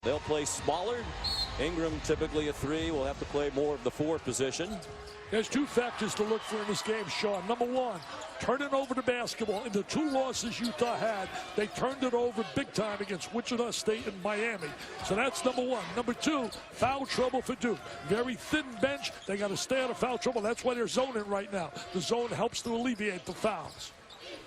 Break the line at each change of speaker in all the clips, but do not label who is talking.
They'll play smaller. Ingram typically a 3. Will have to play more of the 4 position.
There's 2 factors to look for in this game, Sean. Number 1, turning over the basketball. In the 2 losses Utah had, they turned it over big time against Wichita State and Miami. So that's number 1. Number 2, foul trouble for Duke. Very thin bench. They got to stay out of foul trouble. That's why they're zoning right now. The zone helps to alleviate the fouls.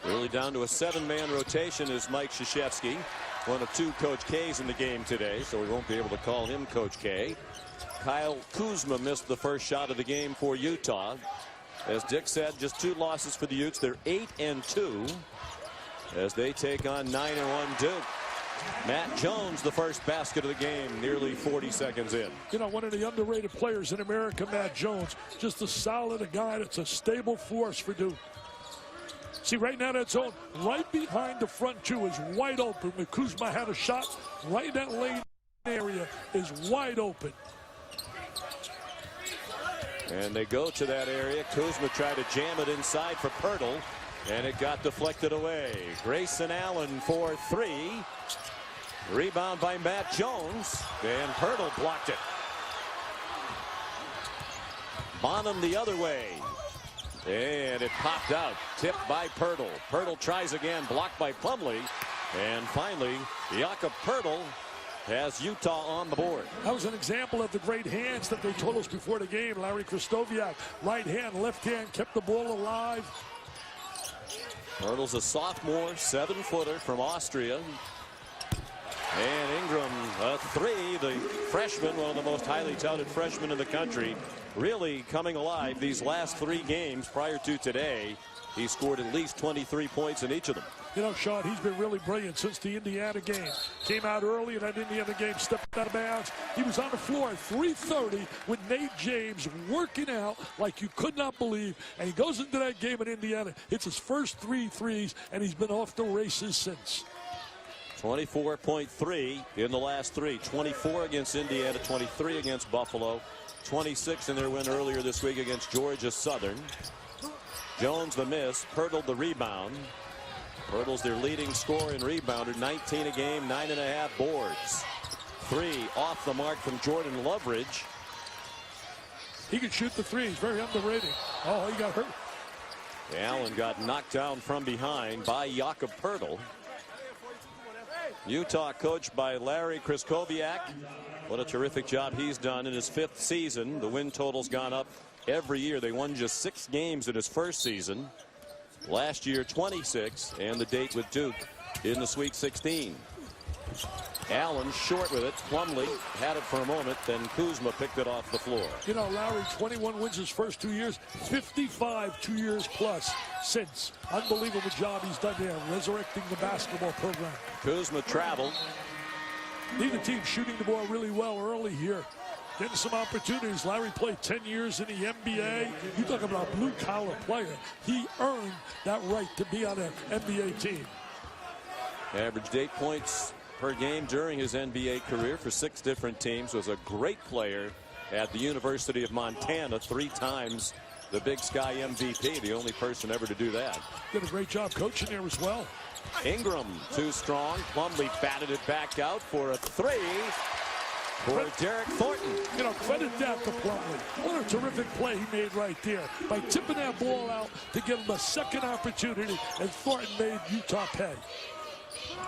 Really down to a 7-man rotation is Mike Krzyzewski. One of 2 Coach K's in the game today, so we won't be able to call him Coach K. Kyle Kuzma missed the first shot of the game for Utah. As Dick said, just 2 losses for the Utes. They're 8-2 as they take on 9-1 Duke. Matt Jones, the first basket of the game, nearly 40 seconds in.
You know, one of the underrated players in America, Matt Jones. Just a solid guy that's a stable force for Duke. See, right now that zone right behind the front 2 is wide open. When Kuzma had a shot, right in that lane area is wide open.
And they go to that area. Kuzma tried to jam it inside for Pirtle, and it got deflected away. Grayson Allen for 3. Rebound by Matt Jones, and Pirtle blocked it. Bonham the other way. And it popped out. Tipped by Pirtle. Pirtle tries again. Blocked by Plumlee. And finally, Jakob Pirtle has Utah on the board.
That was an example of the great hands that they told us before the game. Larry Krystowiak, right hand, left hand, kept the ball alive.
Pirtle's a sophomore, 7-footer from Austria. And Ingram, a 3, the freshman, one of the most highly touted freshmen in the country, really coming alive these last 3 games prior to today. He scored at least 23 points in each of them.
You know, Sean, he's been really brilliant since the Indiana game. Came out early in that Indiana game, stepped out of bounds. He was on the floor at 3:30 with Nate James working out like you could not believe. And he goes into that game in Indiana. It's his first 3 threes, and he's been off the races since.
24.3 in the last 3. 24 against Indiana, 23 against Buffalo, 26 in their win earlier this week against Georgia Southern. Jones the miss, Pirtle the rebound. Pirtle's their leading scorer and rebounder, 19 a game, 9.5 boards. 3 off the mark from Jordan Loveridge.
He can shoot the 3. He's very underrated. Oh, he got hurt.
Allen got knocked down from behind by Jakob Pirtle. Utah coached by Larry Krystowiak. What a terrific job he's done in his 5th season. The win total's gone up every year. They won just 6 games in his first season. Last year, 26, and the date with Duke in the Sweet 16. Allen short with it. Plumlee had it for a moment, then Kuzma picked it off the floor.
You know, Larry, 21 wins his first 2 years, 55 2 years plus since. Unbelievable job he's done there, resurrecting the basketball program.
Kuzma traveled.
Neither team shooting the ball really well early here. Getting some opportunities. Larry played 10 years in the NBA. You talk about a blue-collar player. He earned that right to be on an NBA team.
Averaged 8 points per game during his NBA career for 6 different teams. Was a great player at the University of Montana, 3 times the Big Sky MVP, the only person ever to do that.
Did a great job coaching there as well.
Ingram too strong. Plumlee batted it back out for a 3 for Derek Thornton.
You know, credit that to Plumlee. What a terrific play he made right there by tipping that ball out to give him a second opportunity, and Thornton made Utah pay.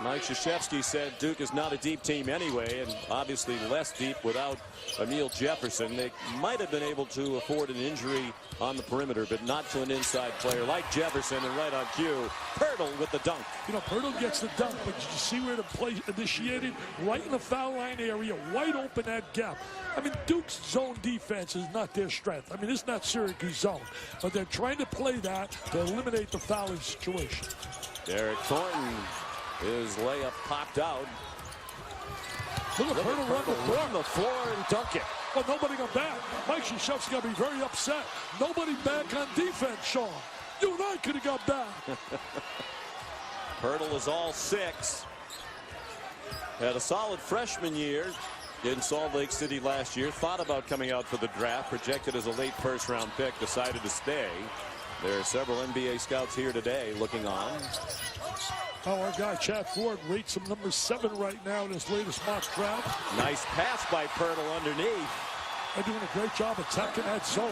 Mike Krzyzewski said Duke is not a deep team anyway, and obviously less deep without Emil Jefferson. They might have been able to afford an injury on the perimeter, but not to an inside player like Jefferson. And right on cue, Pirtle with the dunk.
You know, Pirtle gets the dunk, but did you see where the play initiated? Right in the foul line area, wide open that gap. I mean, Duke's zone defense is not their strength. I mean, it's not Syracuse zone, but they're trying to play that to eliminate the fouling situation.
Derek Thornton, his layup popped out.
Look at Pirtle run
the floor and dunk it.
But nobody got back. Mike Krzyzewski's got to be very upset. Nobody back on defense, Sean. You and I could have got back.
Pirtle is all 6. Had a solid freshman year in Salt Lake City last year. Thought about coming out for the draft. Projected as a late first-round pick. Decided to stay. There are several NBA scouts here today looking on.
Our guy, Chad Ford, rates him number 7 right now in his latest mock draft.
Nice pass by Pirtle underneath.
They're doing a great job attacking that zone.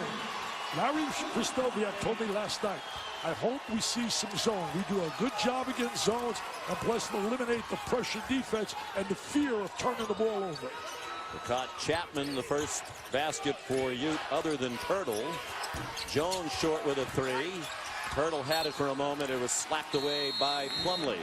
Larry Kristoviak told me last night, I hope we see some zone. We do a good job against zones, and plus eliminate the pressure defense and the fear of turning the ball over.
They caught Chapman, the first basket for Ute other than Pirtle. Jones short with a 3. Pirtle had it for a moment. It was slapped away by Plumlee.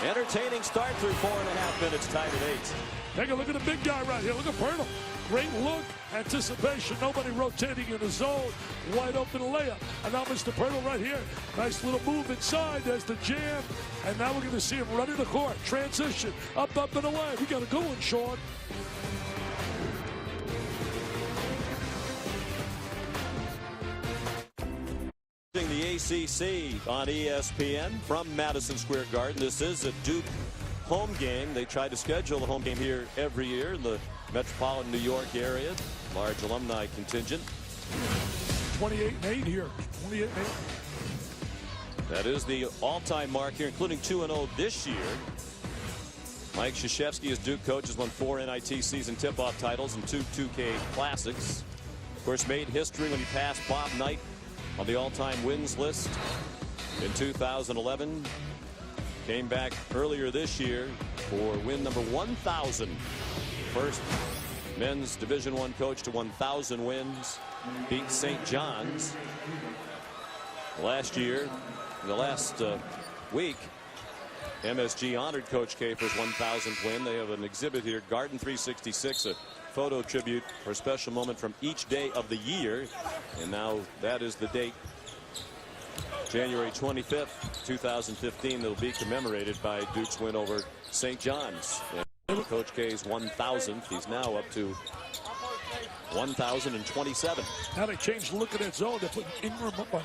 Entertaining start through 4.5 minutes, tied at 8.
Take a look at the big guy right here. Look at Pirtle. Great look, anticipation, nobody rotating in the zone. Wide open layup. And now Mr. Pirtle right here. Nice little move inside. There's the jam. And now we're going to see him running the court. Transition. Up, and away. We got to go in, Sean.
The ACC on ESPN from Madison Square Garden. This is a Duke home game. They try to schedule the home game here every year in the metropolitan New York area. Large alumni contingent.
28-8 here. 28-8.
That is the all-time mark here, including 2-0 this year. Mike Krzyzewski, as Duke coach, has won 4 NIT season tip-off titles and 2 2K Classics. Of course, made history when he passed Bob Knight on the all-time wins list in 2011. Came back earlier this year for win number 1,000. First men's Division I coach to 1,000 wins. Beat St. John's. Last year, the last week, MSG honored Coach K for his 1,000th win. They have an exhibit here, Garden 366, a photo tribute for a special moment from each day of the year. And now that is the date, January 25th, 2015, that'll be commemorated by Duke's win over St. John's. And Coach K's 1,000th. He's now up to 1,027.
Now they changed the look of that zone. They put Ingram up on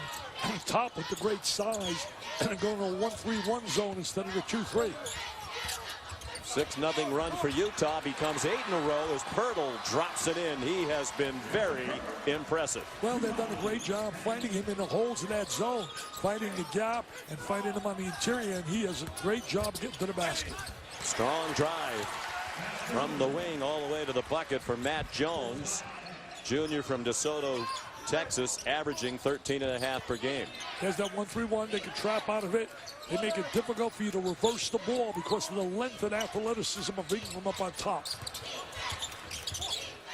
top with the great size and going to a 1-3-1 zone instead of the 2-3.
6-0 run for Utah becomes 8 in a row as Pirtle drops it in. He has been very impressive.
Well, they've done a great job finding him in the holes in that zone, finding the gap and finding him on the interior, and he has a great job getting to the basket.
Strong drive from the wing all the way to the bucket for Matt Jones, junior from DeSoto, Texas, averaging 13.5 per game.
There's that 1-3-1. They can trap out of it. They make it difficult for you to reverse the ball because of the length and athleticism of Ingram up on top.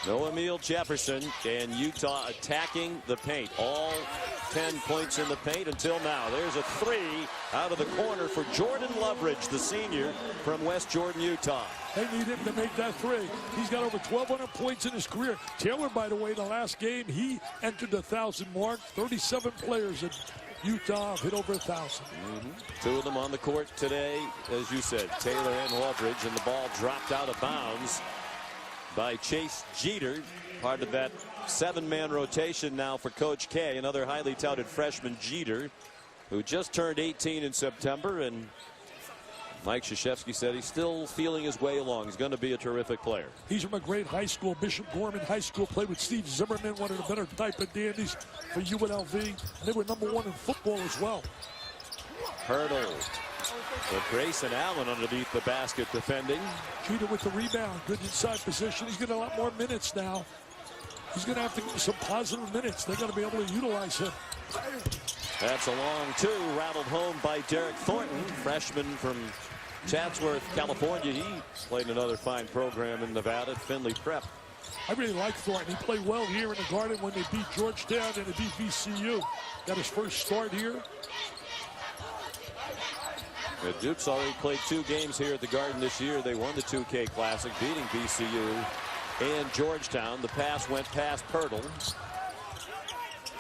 No Emil Jefferson, and Utah attacking the paint. All 10 points in the paint until now. There's a 3 out of the corner for Jordan Loveridge, the senior from West Jordan, Utah.
They need him to make that 3. He's got over 1,200 points in his career. Taylor, by the way, the last game, he entered the 1,000 mark. 37 players at Utah have hit over 1,000.
2 of them on the court today, as you said, Taylor and Loveridge, and the ball dropped out of bounds by Chase Jeter, part of that 7-man rotation now for Coach K. Another highly touted freshman, Jeter, who just turned 18 in September, and Mike Krzyzewski said he's still feeling his way along. He's going to be a terrific player.
He's from a great high school, Bishop Gorman High School, played with Steve Zimmerman, one of the better type of dandies for UNLV. And they were #1 in football as well.
Hurdle with Grayson Allen underneath the basket defending.
Jeter with the rebound, good inside position. He's getting a lot more minutes now. He's going to have to get some positive minutes. They're going to be able to utilize him.
That's a long 2, rattled home by Derek Thornton, freshman from Chatsworth, California. He played in another fine program in Nevada, Findlay Prep.
I really like Thornton. He played well here in the Garden when they beat Georgetown and they beat VCU. Got his first start here.
The Duke's already played 2 games here at the Garden this year. They won the 2K Classic, beating VCU and Georgetown. The pass went past Pirtle.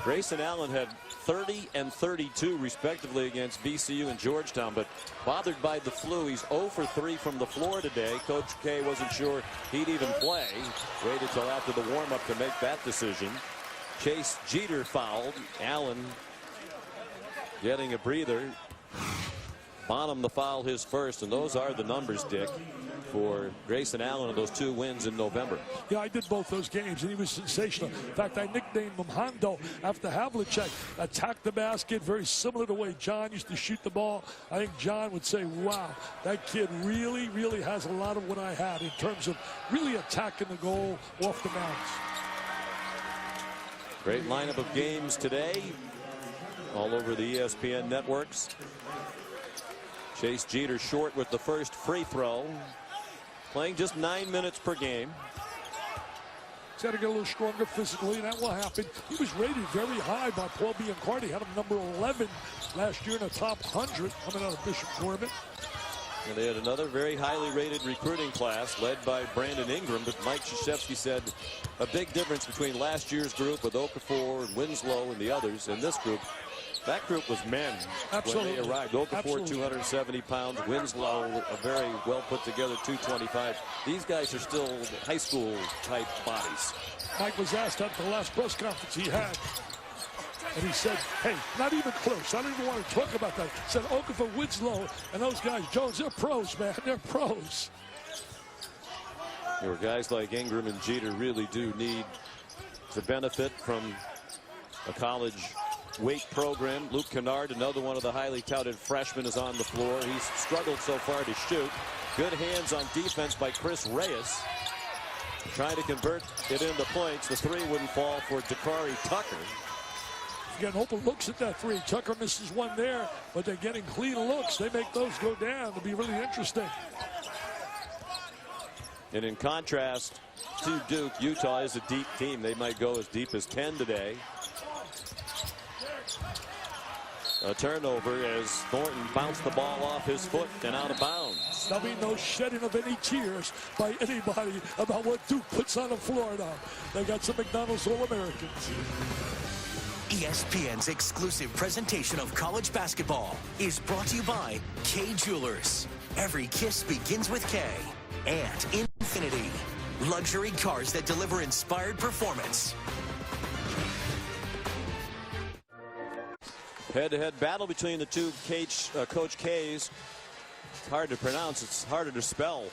Grayson Allen had 30 and 32 respectively against VCU and Georgetown, but bothered by the flu, he's 0 for 3 from the floor today. Coach K wasn't sure he'd even play. Waited till after the warm-up to make that decision. Chase Jeter fouled. Allen getting a breather. Bonham the foul, his first, and those are the numbers, Dick. for Grayson Allen in those 2 wins in November.
Yeah, I did both those games, and he was sensational. In fact, I nicknamed him Hondo after Havlicek attacked the basket, very similar to the way John used to shoot the ball. I think John would say, wow, that kid really, really has a lot of what I had in terms of really attacking the goal off the mounts.
Great lineup of games today all over the ESPN networks. Chase Jeter short with the first free throw. Playing just 9 minutes per game.
He's got to get a little stronger physically, and that will happen. He was rated very high by Paul Biancardi. Had him number 11 last year in the top 100 coming out of Bishop Gorman.
And they had another very highly rated recruiting class led by Brandon Ingram. But Mike Krzyzewski said a big difference between last year's group with Okafor and Winslow and the others and this group. That group was men
Absolutely.
when they arrived. Okafor, 270 pounds. Winslow, a very well put together 225. These guys are still high school type bodies.
Mike was asked at the last press conference he had, and he said, hey, not even close. I don't even want to talk about that. He said Okafor, Winslow, and those guys, Jones, they're pros, man. They're pros.
There were guys like Ingram and Jeter really do need to benefit from a college weight program. Luke Kennard, another one of the highly touted freshmen, is on the floor. He's struggled so far to shoot. Good hands on defense by Chris Reyes. Trying to convert it into points. The 3 wouldn't fall for Dakari Tucker.
Getting open looks at that 3. Tucker misses one there, but they're getting clean looks. They make those go down. It'll be really interesting.
And in contrast to Duke, Utah is a deep team. They might go as deep as 10 today. A turnover as Thornton bounced the ball off his foot and out of bounds.
There'll be no shedding of any tears by anybody about what Duke puts on the floor now. They got some McDonald's All-Americans.
ESPN's exclusive presentation of college basketball is brought to you by K Jewelers. Every kiss begins with K. And Infinity, luxury cars that deliver inspired performance.
Head-to-head battle between the two Coach K's. It's hard to pronounce. It's harder to spell.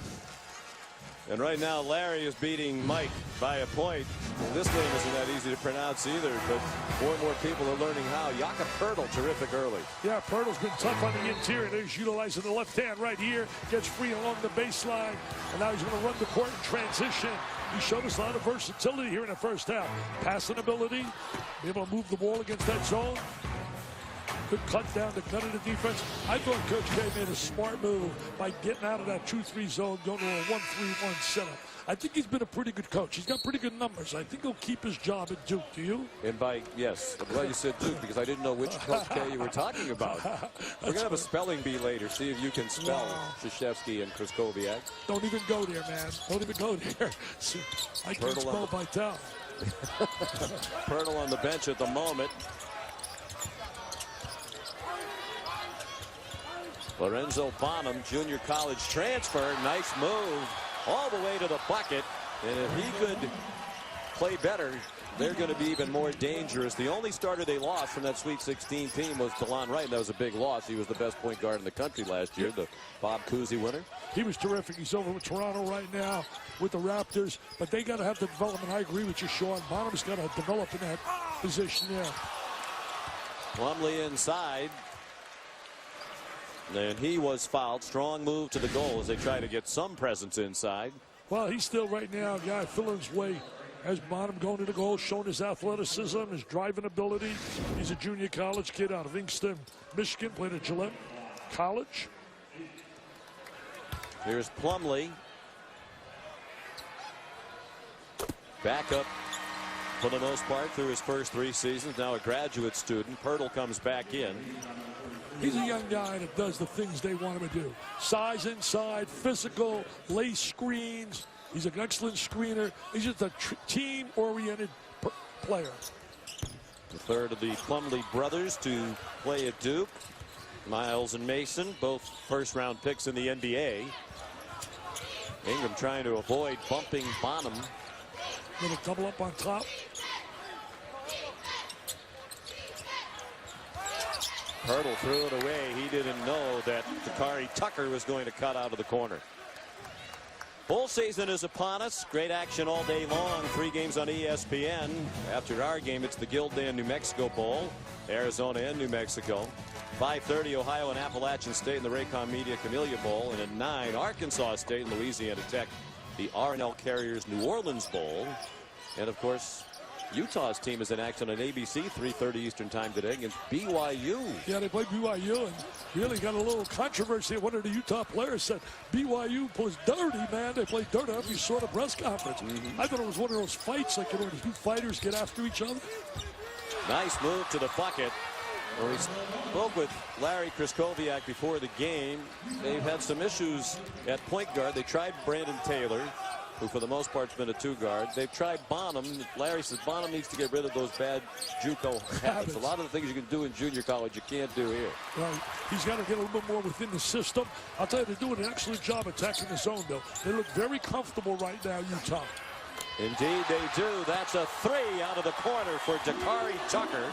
And right now, Larry is beating Mike by a point. This name isn't that easy to pronounce either, but more and more people are learning how. Jakob, terrific early.
Yeah, Pirtle's been tough on the interior. He's utilizing the left hand right here. Gets free along the baseline. And now he's going to run the court in transition. He showed us a lot of versatility here in the first half. Passing ability, be able to move the ball against that zone. Good cut down to cut into defense. I thought Coach K made a smart move by getting out of that 2-3 zone, going to a 1-3-1 setup. I think he's been a pretty good coach. He's got pretty good numbers. I think he'll keep his job at Duke. Do you?
And by, yes. I'm glad you said Duke because I didn't know which Coach K you were talking about. We're going to have a spelling bee later. See if you can spell Krzyzewski and Kraskowiak.
Don't even go there, man. Don't even go there. I can't spell Vital.
Pirtle on the bench at the moment. Lorenzo Bonham, junior college transfer. Nice move all the way to the bucket. And if he could play better, they're going to be even more dangerous. The only starter they lost from that Sweet 16 team was DeLon Wright. That was a big loss. He was the best point guard in the country last year, the Bob Cousy winner.
He was terrific. He's over with Toronto right now with the Raptors. But they got to have the development. I agree with you, Sean. Bonham's got to develop in that position there.
Plumlee inside. And he was fouled. Strong move to the goal as they try to get some presence inside.
Well, he's still right now a guy filling his way. As Bonham going to the goal, showing his athleticism, his driving ability. He's a junior college kid out of Inkster, Michigan, played at Gillette College.
Here's Plumlee. Back up for the most part through his first 3 seasons. Now a graduate student. Pirtle comes back in.
He's a young guy that does the things they want him to do. Size inside, physical, lay screens. He's an excellent screener. He's just a team-oriented player.
The third of the Plumlee brothers to play at Duke. Miles and Mason, both first-round picks in the NBA. Ingram trying to avoid bumping Bonham.
Little double up on top.
Pirtle threw it away. He didn't know that Dakari Tucker was going to cut out of the corner. Bowl season is upon us. Great action all day long. 3 games on ESPN. After our game, it's the Gildan New Mexico Bowl. Arizona and New Mexico. 5:30, Ohio and Appalachian State in the Raycom Media Camellia Bowl. And at 9, Arkansas State and Louisiana Tech, the R&L Carriers New Orleans Bowl. And of course, Utah's team is in action on ABC 3:30 Eastern time today against BYU.
Yeah, they played BYU and really got a little controversy. One of the Utah players said BYU plays dirty, man. They play dirty. After you saw the press conference. I thought it was one of those fights like, you know, when the two fighters get after each other.
Nice move to the bucket. Well, we spoke with Larry Kraskowiak before the game. They've had some issues at point guard. They tried Brandon Taylor, who for the most part has been a 2-guard. They've tried Bonham. Larry says Bonham needs to get rid of those bad JUCO habits. A lot of the things you can do in junior college you can't do here.
Right. He's got to get a little bit more within the system. I'll tell you, they're doing an excellent job attacking the zone, though. They look very comfortable right now, Utah.
Indeed they do. That's a 3 out of the corner for Dakari Tucker.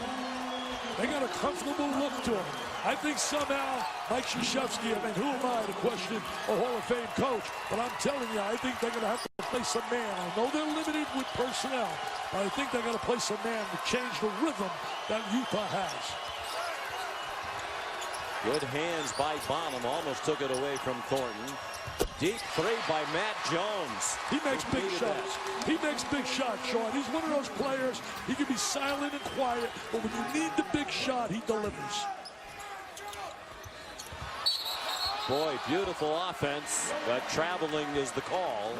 They got a comfortable look to him. I think somehow Mike Krzyzewski, I mean, who am I to question a Hall of Fame coach? But I'm telling you, I think they're going to have to play some man. I know they're limited with personnel, but I think they're going to play some man to change the rhythm that Utah has.
Good hands by Bonham. Almost took it away from Thornton. Deep 3 by Matt Jones.
He makes big shots. He makes big shots, Sean. He's one of those players. He can be silent and quiet, but when you need the big shot, he delivers.
Boy, beautiful offense, but traveling is the call.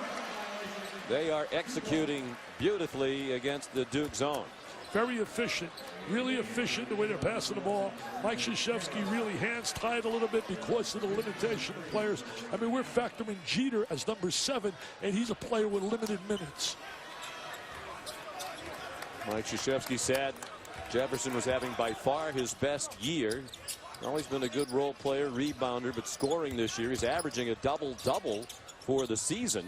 They are executing beautifully against the Duke zone.
Very efficient, really efficient the way they're passing the ball. Mike Krzyzewski really hands tied a little bit because of the limitation of players. I mean, we're factoring Jeter as number 7, and he's a player with limited minutes.
Mike Krzyzewski said Jefferson was having by far his best year. Always been a good role player, rebounder, but scoring this year. He's averaging a double-double for the season.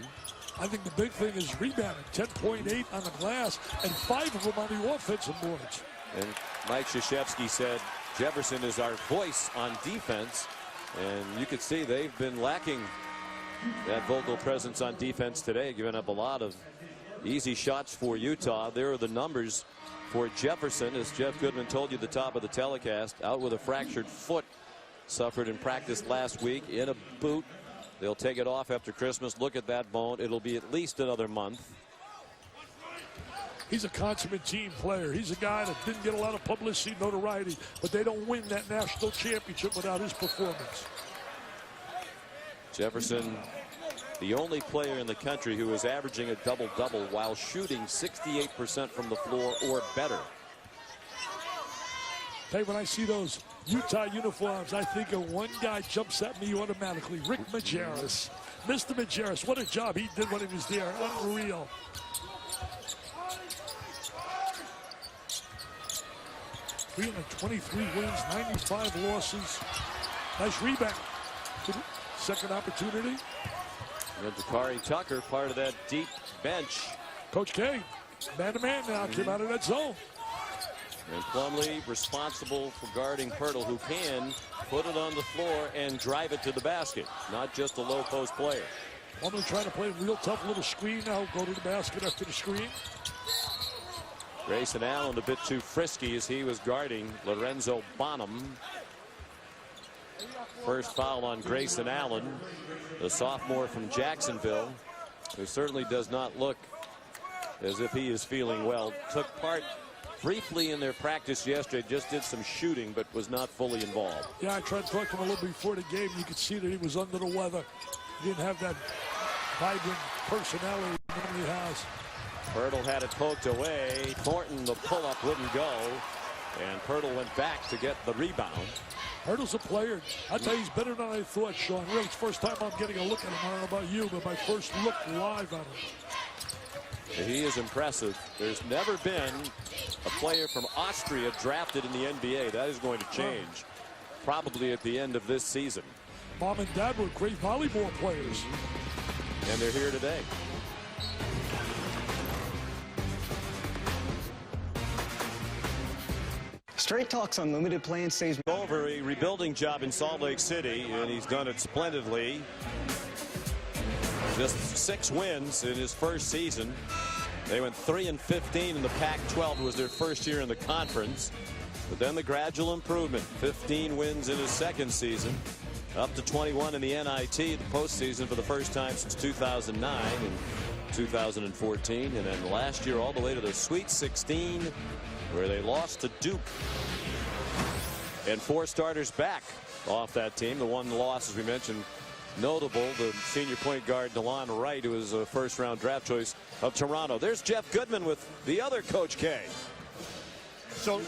I think the big thing is rebounding, 10.8 on the glass, and 5 of them on the offensive boards.
And Mike Krzyzewski said Jefferson is our voice on defense, and you could see they've been lacking that vocal presence on defense today, giving up a lot of easy shots for Utah. There are the numbers for Jefferson, as Jeff Goodman told you at the top of the telecast, out with a fractured foot, suffered in practice last week in a boot. They'll take it off after Christmas. Look at that bone. It'll be at least another month.
He's a consummate team player. He's a guy that didn't get a lot of publicity, notoriety, but they don't win that national championship without his performance.
Jefferson, the only player in the country who is averaging a double-double while shooting 68% from the floor or better.
Hey, when I see those Utah uniforms, I think of one guy jumps at me automatically, Rick Majerus. Mr. Majerus, what a job he did when he was there. Unreal. We had 23 wins, 95 losses. Nice rebound. Second opportunity.
And Dakari Tucker, part of that deep bench.
Coach K, man-to-man now, came out of that zone.
And Plumlee responsible for guarding Pirtle, who can put it on the floor and drive it to the basket, not just a low post player.
Plumlee trying to play a real tough little screen now, go to the basket after the screen.
Grayson Allen a bit too frisky as he was guarding Lorenzo Bonham. First foul on Grayson Allen, the sophomore from Jacksonville, who certainly does not look as if he is feeling well. Took part briefly in their practice yesterday, just did some shooting, but was not fully involved.
Yeah, I tried to talk to him a little before the game. You could see that he was under the weather. He didn't have that vibrant personality he normally has.
Pirtle had it poked away. Thornton, the pull-up wouldn't go, and Pirtle went back to get the rebound.
Pirtle's a player. I tell you, he's better than I thought, Sean. Really, it's the first time I'm getting a look at him. I don't know about you, but my first look live at him.
He is impressive. There's never been a player from Austria drafted in the NBA. That is going to change probably at the end of this season.
Mom and Dad were great volleyball players.
And they're here today.
Straight Talk's Unlimited plan saves
over a rebuilding job in Salt Lake City, and he's done it splendidly. Just 6 wins in his first season. They went 3-15 in the Pac-12. It was their first year in the conference. But then the gradual improvement. 15 wins in his second season. Up to 21 in the NIT, the postseason for the first time since 2009 and 2014. And then last year all the way to the Sweet 16 where they lost to Duke. And 4 starters back off that team. The one loss, as we mentioned, notable, the senior point guard DeLon Wright, who was a first-round draft choice of Toronto. There's Jeff Goodman with the other Coach K.
So,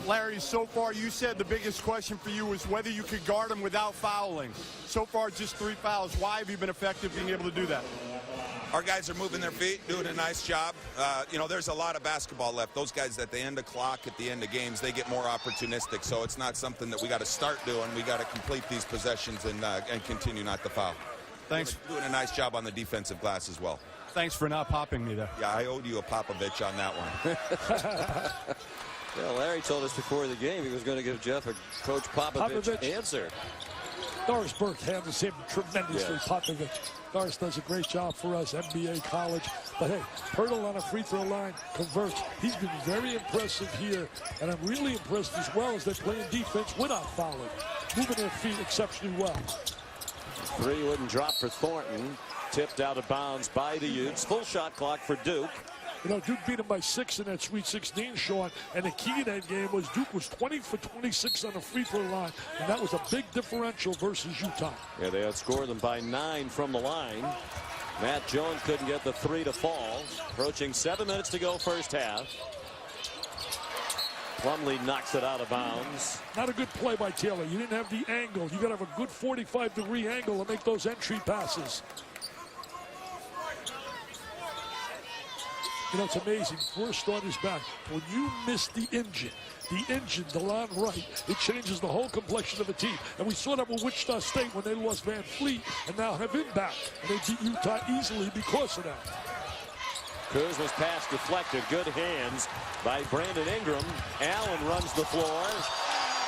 Larry, so far you said the biggest question for you was whether you could guard him without fouling. So far, just 3 fouls. Why have you been effective being able to do that?
Our guys are moving their feet, doing a nice job. You know, there's a lot of basketball left. Those guys at the end of clock, at the end of games, they get more opportunistic. So it's not something that we got to start doing. We got to complete these possessions and continue not to foul.
Thanks.
Doing a nice job on the defensive glass as well.
Thanks for not popping me there.
Yeah, I owed you a Popovich on that one.
Well, Larry told us before the game he was going to give Jeff a Coach Popovich answer.
Doris Burke handles him tremendously. Yes. Popovich. Doris does a great job for us, NBA, college. But hey, Pirtle on a free throw line converts. He's been very impressive here, and I'm really impressed as well as they're playing defense without fouling, moving their feet exceptionally well.
3 wouldn't drop for Thornton. Tipped out of bounds by the Utes. Full shot clock for Duke.
You know, Duke beat him by 6 in that Sweet 16, Sean. And the key in that game was Duke was 20 for 26 on the free throw line. And that was a big differential versus Utah.
Yeah, they outscored them by 9 from the line. Matt Jones couldn't get the 3 to fall. Approaching 7 minutes to go first half. Plumlee knocks it out of bounds.
Not a good play by Taylor. You didn't have the angle. You got to have a good 45-degree angle to make those entry passes. You know, it's amazing. 4 starters back. When you miss the engine, DeLon Wright, it changes the whole complexion of a team. And we saw that with Wichita State when they lost Van Fleet and now have him back. And they beat Utah easily because of that.
Kuzma's pass deflected. Good hands by Brandon Ingram. Allen runs the floor.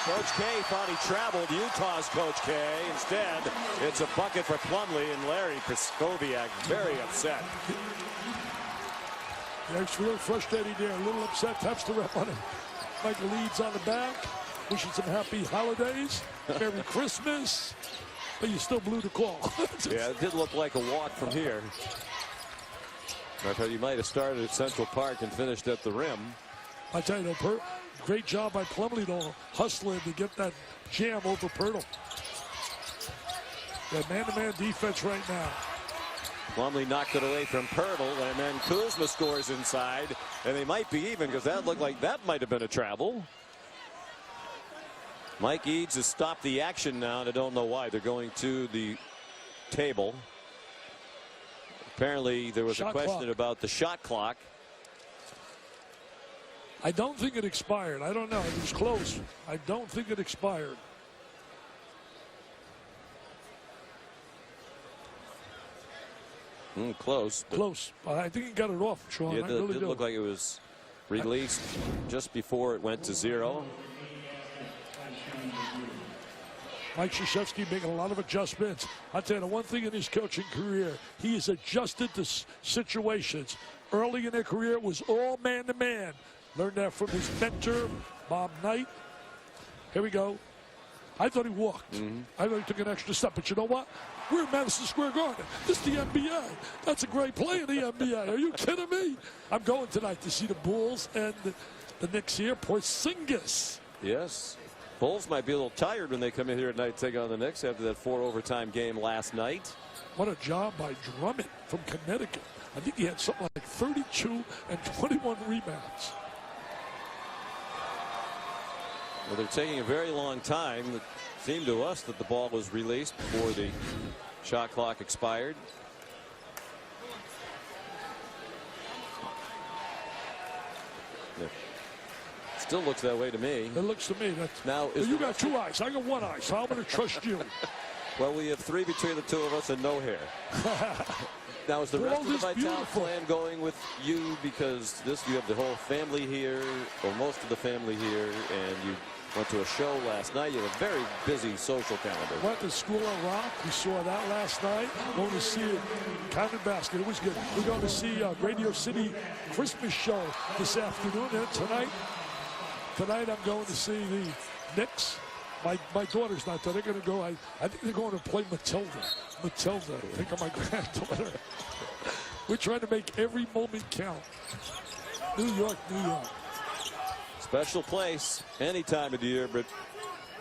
Coach K thought he traveled. Utah's Coach K. Instead, it's a bucket for Plumlee, and Larry Praskoviak very upset.
Yeah, he's real frustrated there, a little upset. Taps the rep on him. Michael Leeds on the back. Wishing some happy holidays. Merry Christmas. But you still blew the call.
Yeah, it did look like a walk from here. I thought he might have started at Central Park and finished at the rim.
I tell you, though, great job by Plumlee, though, hustling to get that jam over Pirtle. That man-to-man defense right now.
Plumlee knocked it away from Pirtle, and then Kuzma scores inside, and they might be even because that looked like that might have been a travel. Mike Eads has stopped the action now, and I don't know why. They're going to the table. Apparently, there was a question about the shot clock.
I don't think it expired. I don't know. It was close. I don't think it expired.
Close.
Close. I think he got it off, Sean.
Yeah, it did look like it was released just before it went to 0.
Mike Krzyzewski making a lot of adjustments. I'll tell you the one thing in his coaching career, he has adjusted to situations. Early in their career, it was all man-to-man. Learned that from his mentor, Bob Knight. Here we go. I thought he walked. I thought he took an extra step. But you know what? We're in Madison Square Garden. This is the NBA. That's a great play in the NBA. Are you kidding me? I'm going tonight to see the Bulls and the Knicks here. Porzingis.
Yes. Bulls might be a little tired when they come in here at night to take on the Knicks after that 4 overtime game last night.
What a job by Drummond from Connecticut. I think he had something like 32 and 21 rebounds.
Well, they're taking a very long time. It seemed to us that the ball was released before the shot clock expired. Yeah. Still looks that way to me.
It looks to me. That's,
now,
well, you got 2 eyes. I got 1 eye, so I'm going to trust you.
Well, we have 3 between the 2 of us and no hair. Now, is the rest of the Vital plan going with you because you have the whole family here, or most of the family here, and you Went to a show last night. You had a very busy social calendar.
Went to School of Rock. We saw that last night. Going to see it. Counted basket. It was good. We're going to see Radio City Christmas show this afternoon. And tonight I'm going to see the Knicks. My daughter's not there. They're going to go. I think they're going to play Matilda. I think of my granddaughter. We're trying to make every moment count. New York, New York.
Special place any time of the year, but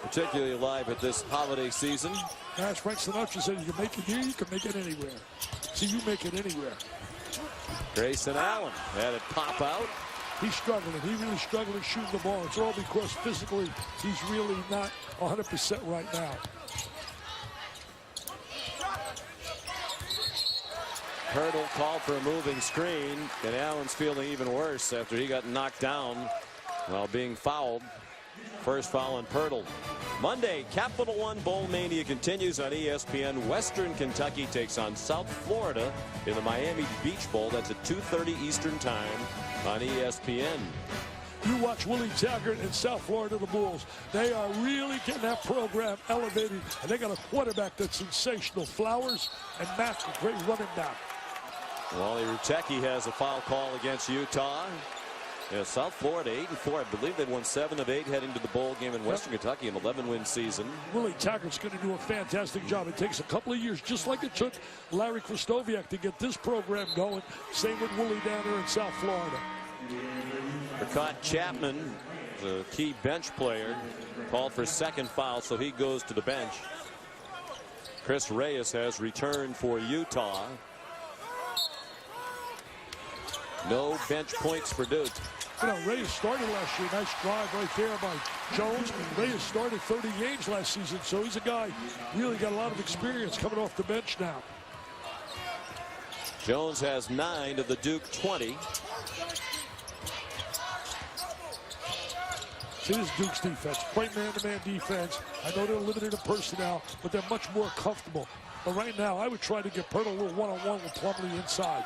particularly live at this holiday season.
As Frank Sinatra said, you can make it here, you can make it anywhere. See, you make it anywhere.
Grayson Allen had it pop out.
He's struggling. He really struggling shooting the ball. It's all because physically he's really not 100% right now.
Hurdle called for a moving screen, and Allen's feeling even worse after he got knocked down while being fouled. First foul on Pirtle. Monday, Capital One Bowl Mania continues on ESPN. Western Kentucky takes on South Florida in the Miami Beach Bowl. That's at 2:30 Eastern Time on ESPN.
You watch Willie Taggart in South Florida, the Bulls. They are really getting that program elevated, and they got a quarterback that's sensational. Flowers and Mack, a great running back.
Wally Rutecki has a foul call against Utah. Yeah, South Florida 8-4. I believe they won 7 of 8 heading to the bowl game in Western Kentucky, an 11-win season.
Willie Taggart's going to do a fantastic job. It takes a couple of years, just like it took Larry Kristoviak to get this program going. Same with Willie down there in South Florida.
Ricott Chapman, the key bench player, called for second foul, so he goes to the bench. Chris Reyes has returned for Utah. No bench points for Duke.
You know, Reyes started last year. Nice drive right there by Jones. Reyes started 30 games last season, so he's a guy really got a lot of experience coming off the bench now.
Jones has 9 of the Duke 20.
See, this is Duke's defense. Great man-to-man defense. I know they're limited in personnel, but they're much more comfortable. But right now, I would try to get Pirtle a little one-on-one with Plumlee inside.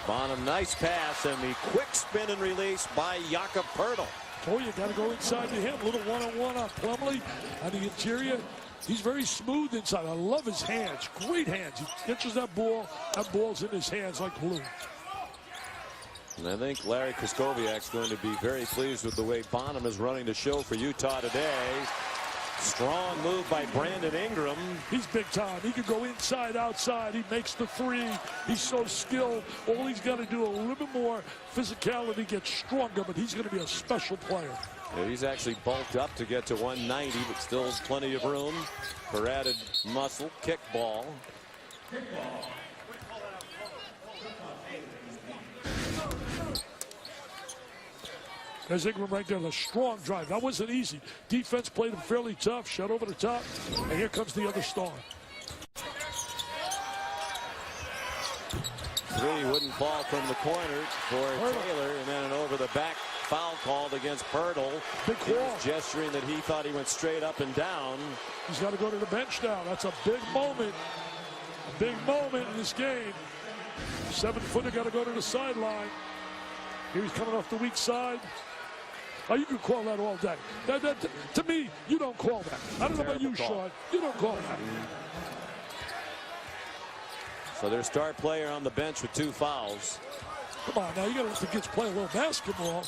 Bonham, nice pass, and the quick spin and release by Jakob Pirtle.
Oh, you got to go inside to him. A little one-on-one on Plumlee on the interior. He's very smooth inside. I love his hands. Great hands. He catches that ball. That ball's in his hands like glue.
And I think Larry Kristoviak's going to be very pleased with the way Bonham is running the show for Utah today. Strong move by Brandon Ingram.
He's big time. He can go inside, outside. He makes the three. He's so skilled. All he's got to do a little bit more physicality, get stronger, but he's going to be a special player.
Yeah, he's actually bulked up to get to 190, but still plenty of room for added muscle. Kick ball.
There's Ingram right there, a strong drive. That wasn't easy. Defense played him fairly tough, shut over the top, and here comes the other star.
Three wouldn't fall from the corner for Taylor, and then an over-the-back foul called against Pirtle.
Big call.
He was gesturing that he thought he went straight up and down.
He's got to go to the bench now. That's a big moment. A big moment in this game. 7-footer got to go to the sideline. Here he's coming off the weak side. Oh, you can call that all day. To me, you don't call that. I don't know about you, Sean. You don't call that.
So their star player on the bench with 2 fouls.
Come on, now you got to let the kids play a little basketball.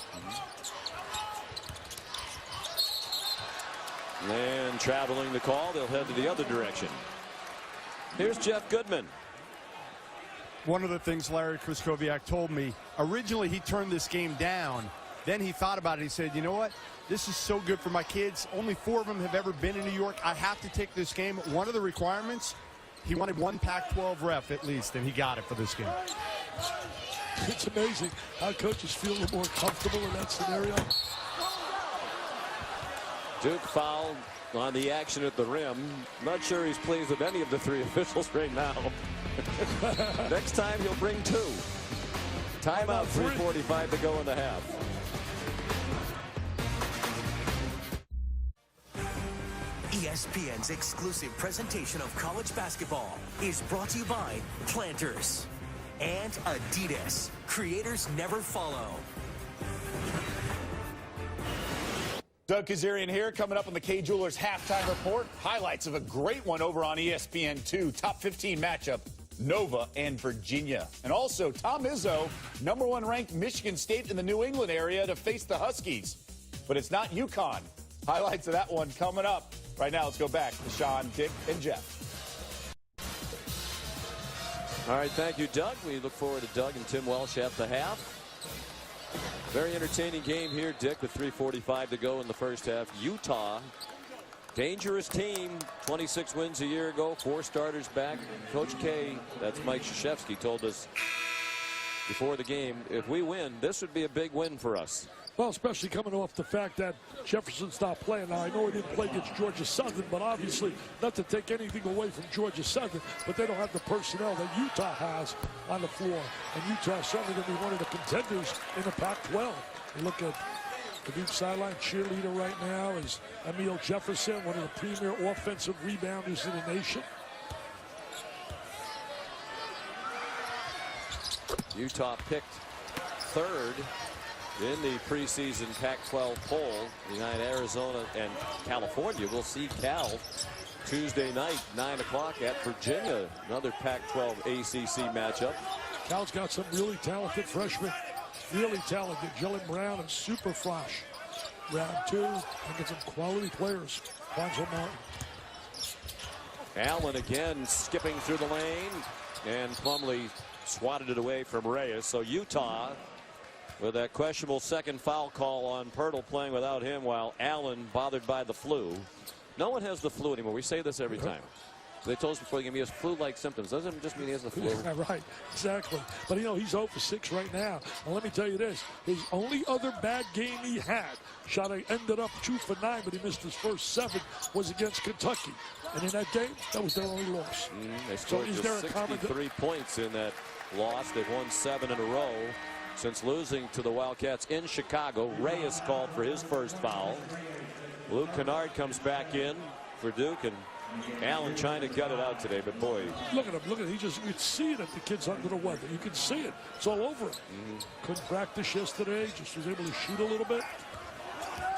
And traveling the call, they'll head to the other direction. Here's Jeff Goodman.
One of the things Larry Kristoviak told me, originally he turned this game down. Then he thought about it. He said, you know what? This is so good for my kids. Only 4 of them have ever been in New York. I have to take this game. One of the requirements, he wanted 1 Pac-12 ref at least, and he got it for this game.
It's amazing how coaches feel a little more comfortable in that scenario.
Duke fouled on the action at the rim. Not sure he's pleased with any of the 3 officials right now. Next time he'll bring 2. Timeout, 3:45 to go in the half.
ESPN's exclusive presentation of college basketball is brought to you by Planters. and Adidas. Creators never follow.
Doug Kazarian here, coming up on the K Jewelers halftime report. Highlights of a great one over on ESPN2. Top 15 matchup, Nova and Virginia. And also, Tom Izzo, #1 ranked Michigan State in the New England area to face the Huskies. But it's not UConn. Highlights of that one coming up. Right now, let's go back to Sean, Dick, and Jeff.
All right, thank you, Doug. We look forward to Doug and Tim Welsh at the half. Very entertaining game here, Dick, with 3:45 to go in the first half. Utah, dangerous team, 26 wins a year ago, 4 starters back. Coach K, that's Mike Krzyzewski, told us before the game, if we win, this would be a big win for us.
Well, especially coming off the fact that Jefferson's not playing. Now, I know he didn't play against Georgia Southern, but obviously not to take anything away from Georgia Southern, but they don't have the personnel that Utah has on the floor. And Utah certainly going to be one of the contenders in the Pac-12. You look at the deep sideline cheerleader right now is Emil Jefferson, one of the premier offensive rebounders in the nation.
Utah picked 3rd in the preseason Pac-12 poll behind Arizona and California. We'll see Cal Tuesday night, 9 o'clock at Virginia. Another Pac-12 ACC matchup.
Cal's got some really talented freshmen. Really talented. Jalen Brown and super flash. Round 2, and get some quality players. Bonzo Martin.
Allen again skipping through the lane, and Plumlee swatted it away from Reyes. So Utah with that questionable second foul call on Pirtle, playing without him while Allen bothered by the flu. No one has the flu anymore. We say this every time. They told us before the game he has flu-like symptoms. Doesn't just mean he has the flu.
Yeah, right, exactly. But you know, he's 0 for 6 right now. And let me tell you this, his only other bad game he had, shot ended up 2 for 9, but he missed his first 7, was against Kentucky. And in that game, that was their only loss.
They scored just 63 points in that loss. They've won 7 in a row since losing to the Wildcats in Chicago. Reyes called for his first foul. Luke Kennard comes back in for Duke, and Allen trying to gut it out today, but boy.
Look at him, look at him. You can see it if the kid's under the weather. You can see it. It's all over him. Couldn't practice yesterday, just was able to shoot a little bit.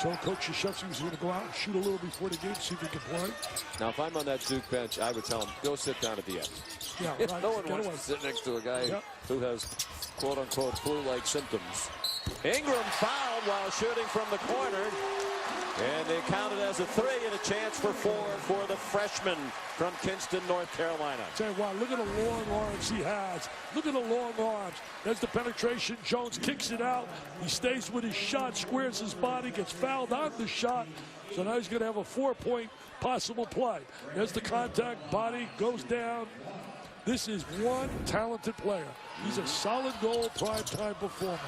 Told Coach Krzyzewski was going to go out and shoot a little before the game, see if he can play.
Now, if I'm on that Duke bench, I would tell him, go sit down at the end.
Yeah, right.
No one wants to sit next to a guy who has quote-unquote flu-like symptoms. Ingram fouled while shooting from the corner. And they count it as a 3 and a chance for 4 for the freshman from Kinston, North Carolina.
Tell you what, look at the long arms he has. Look at the long arms. There's the penetration. Jones kicks it out. He stays with his shot, squares his body, gets fouled on the shot. So now he's going to have a 4-point possible play. There's the contact, body goes down. This is one talented player. He's a solid goal, prime-time performer.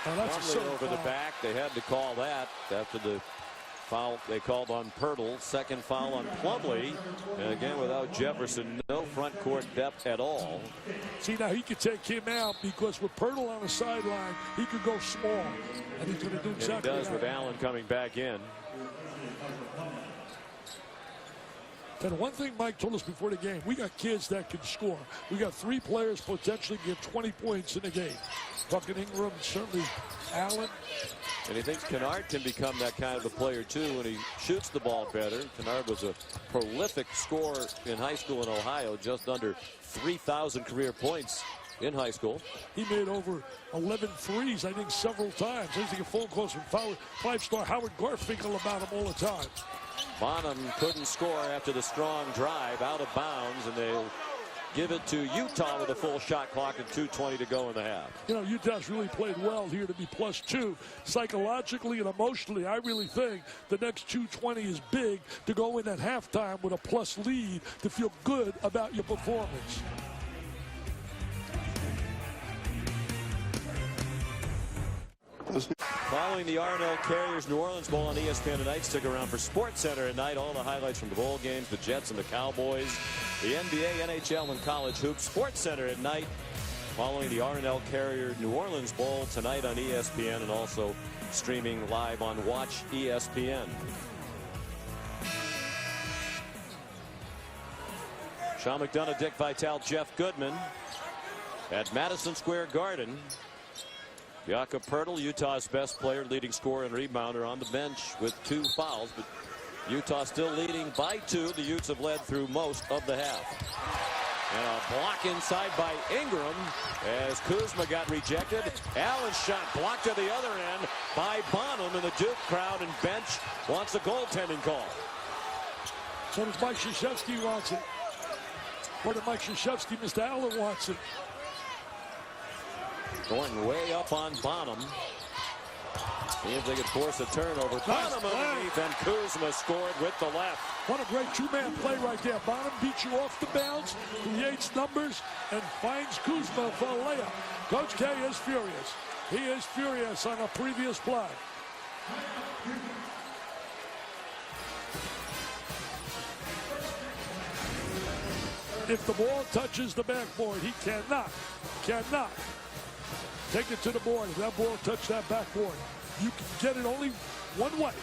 Oh, that's
over the back. They had to call that after the foul they called on Pirtle. Second foul on Plumlee. And again, without Jefferson, no front court depth at all.
See, now he could take him out because with Pirtle on the sideline, he could go small. And he's going to do exactly
that. He does
that.
with Allen coming back in.
And one thing Mike told us before the game, we got kids that can score. We got 3 players potentially get 20 points in a game. Talking Ingram, certainly Allen.
And he thinks Kennard can become that kind of a player too when he shoots the ball better. Kennard was a prolific scorer in high school in Ohio, just under 3,000 career points in high school.
He made over 11 threes, I think, several times. I used to get phone calls from 5-star Howard Garfinkel about him all the time.
Bonham couldn't score after the strong drive, out of bounds, and they'll give it to Utah with a full shot clock and 2:20 to go in the half.
You know, Utah's really played well here to be +2. Psychologically and emotionally, I really think the next 2:20 is big to go in at halftime with a plus lead to feel good about your performance.
Following the R&L Carriers New Orleans Bowl on ESPN tonight, stick around for Sports Center at night. All the highlights from the bowl games, the Jets and the Cowboys, the NBA, NHL, and college hoops. Sports Center at night following the R&L Carrier New Orleans Bowl tonight on ESPN and also streaming live on Watch ESPN. Sean McDonough, Dick Vitale, Jeff Goodman. at Madison Square Garden. Jakob, Utah's best player, leading scorer and rebounder, on the bench with 2 fouls, but Utah still leading by 2. The Utes have led through most of the half. And a block inside by Ingram as Kuzma got rejected. Allen's shot blocked to the other end by Bonham, and the Duke crowd and bench wants a goaltending call.
So does Mike Krzyzewski wants it. Or did Mike Krzyzewski, Mr. Allen wants it.
Going way up on Bonham. See if they could force a turnover. Bonham underneath, and Kuzma scored with the left.
What a great two-man play right there. Bonham beats you off the bounce, creates numbers, and finds Kuzma for a layup. Coach K is furious. He is furious on a previous play. If the ball touches the backboard, he cannot take it to the board. If that ball touched that backboard, you can get it only one way.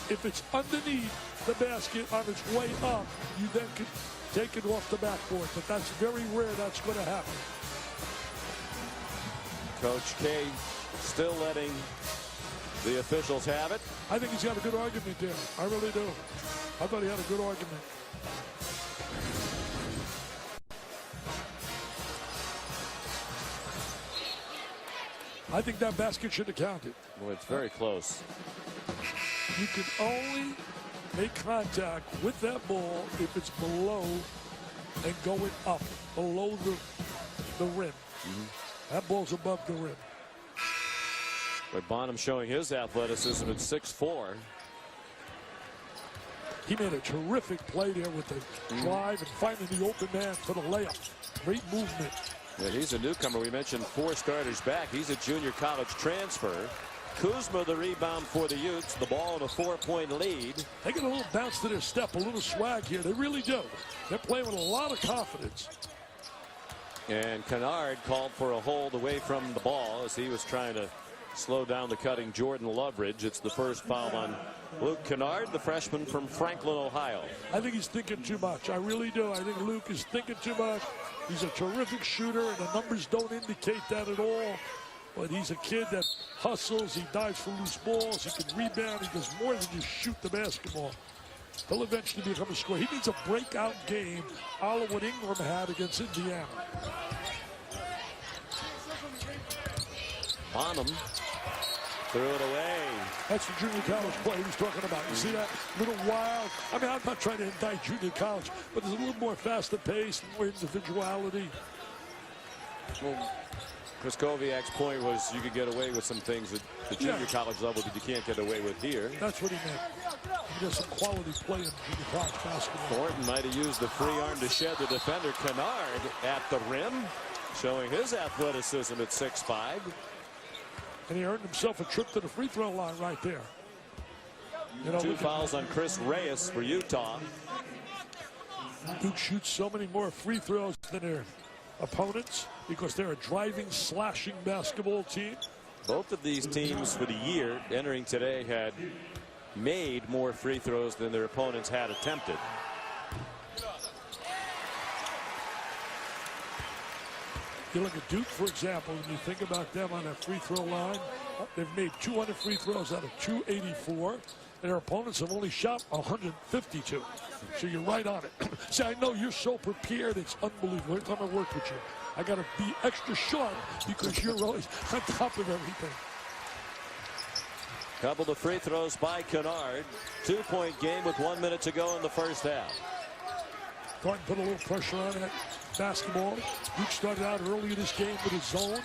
If it's underneath the basket on its way up, you then can take it off the backboard. But that's very rare that's going to happen.
Coach K still letting the officials have it.
I think he's got a good argument there. I really do. I thought he had a good argument. I think that basket should have counted.
Well, it's very close.
You can only make contact with that ball if it's below and going up, below the rim. That ball's above the rim.
But Bonham showing his athleticism at 6'4".
He made a terrific play there with the drive and finding the open man for the layup. Great movement.
Yeah, he's a newcomer. We mentioned 4 starters back. He's a junior college transfer. Kuzma the rebound for the Utes. The ball in a 4-point lead.
They get a little bounce to their step, a little swag here. They really do. They're playing with a lot of confidence.
And Kennard called for a hold away from the ball as he was trying to slow down the cutting Jordan Loveridge. It's the first foul on Luke Kennard, the freshman from Franklin, Ohio.
I think he's thinking too much. I really do. I think Luke is thinking too much. He's a terrific shooter, and the numbers don't indicate that at all. But he's a kid that hustles. He dives for loose balls. He can rebound. He does more than just shoot the basketball. He'll eventually become a scorer. He needs a breakout game, a la what Ingram had against Indiana.
Bonham threw it away.
That's the junior college play he was talking about. You see that little wild? I mean, I'm not trying to indict junior college, but there's a little more faster pace, more individuality.
Well, Krzyzkowiak's point was you could get away with some things at the junior college level that you can't get away with here.
That's what he meant. There's some quality play in junior college basketball.
Thornton might have used the free arm to shed the defender. Kennard at the rim, showing his athleticism at 6'5".
And he earned himself a trip to the free throw line right there. You know,
2 fouls on Chris Reyes for Utah.
Duke shoots so many more free throws than their opponents because they're a driving, slashing basketball team.
Both of these teams for the year entering today had made more free throws than their opponents had attempted.
You look at Duke, for example, when you think about them on that free throw line, they've made 200 free throws out of 284, and their opponents have only shot 152. So you're right on it. See, I know you're so prepared, it's unbelievable. Every time I work with you, I got to be extra sharp because you're always on top of everything.
Couple of free throws by Kennard. 2-point game with 1 minute to go in the first half.
Thornton put a little pressure on that basketball. Duke started out early in this game with a zone.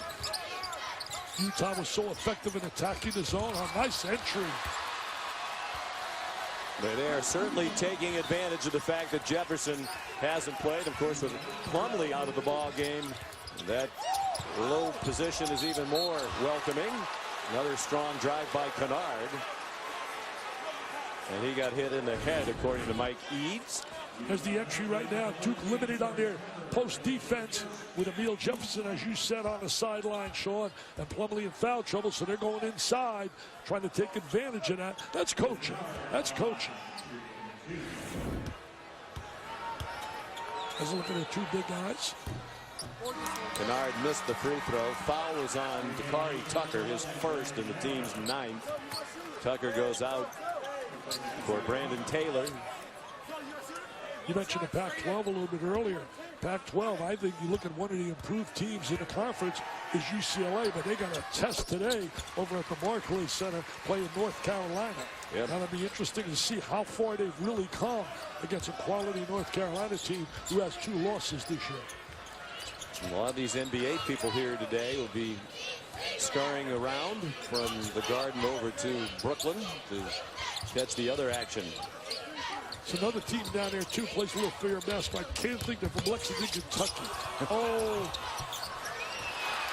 Utah was so effective in attacking the zone. A nice entry.
They are certainly taking advantage of the fact that Jefferson hasn't played. Of course, with Plumlee out of the ball game, that low position is even more welcoming. Another strong drive by Kennard. And he got hit in the head, according to Mike Eads.
There's the entry right now. Duke limited on their post defense with Emil Jefferson, as you said, on the sideline, Sean, and Plumlee in foul trouble, so they're going inside, trying to take advantage of that. That's coaching. That's coaching. As looking at 2 big guys.
Kennard missed the free throw. Foul was on Dakari Tucker, his first and the team's 9th. Tucker goes out for Brandon Taylor.
You mentioned the Pac-12 a little bit earlier. Pac-12, I think you look at one of the improved teams in the conference is UCLA, but they got a test today over at the Barclays Center playing North Carolina.
Yep.
Now it'll be interesting to see how far they've really come against a quality North Carolina team who has 2 losses this year.
A lot of these NBA people here today will be scurrying around from the Garden over to Brooklyn to catch the other action.
It's another team down there, too, plays a little fair basketball. I can't think they're from Lexington, Kentucky. Oh.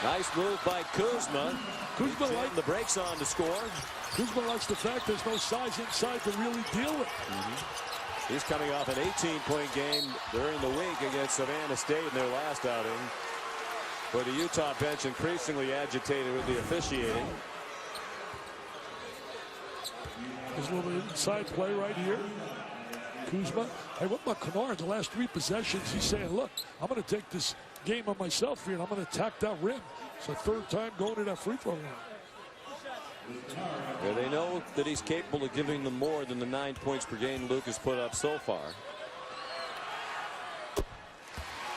Nice move by Kuzma.
Kuzma likes
the brakes on to score.
Kuzma likes the fact there's no size inside to really deal with.
He's coming off an 18-point game during the week against Savannah State in their last outing. But the Utah bench increasingly agitated with the officiating.
There's a little bit of inside play right here. Kuzma. Hey, what about Kennard? The last 3 possessions, he's saying, look, I'm going to take this game on myself here, and I'm going to attack that rim. It's the 3rd time going to that free throw line.
Yeah, they know that he's capable of giving them more than the 9 points per game Luke has put up so far.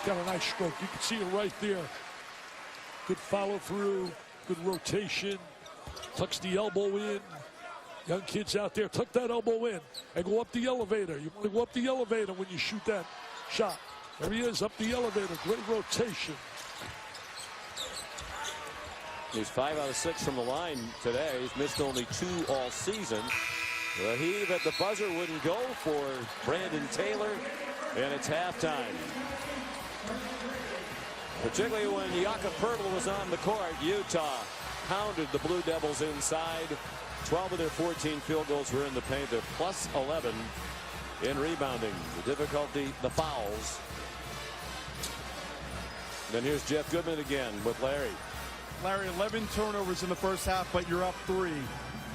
Got a nice stroke. You can see it right there. Good follow through, good rotation. Tucks the elbow in. Young kids out there, tuck that elbow in and go up the elevator. You want to go up the elevator when you shoot that shot. There he is, up the elevator. Great rotation.
He's 5 out of 6 from the line today. He's missed only 2 all season. The heave at the buzzer wouldn't go for Brandon Taylor, and it's halftime. Particularly when Jakob was on the court, Utah pounded the Blue Devils inside. 12 of their 14 field goals were in the paint. They're plus 11 in rebounding. The difficulty, the fouls. Then here's Jeff Goodman again with Larry.
Larry, 11 turnovers in the first half, but you're up 3.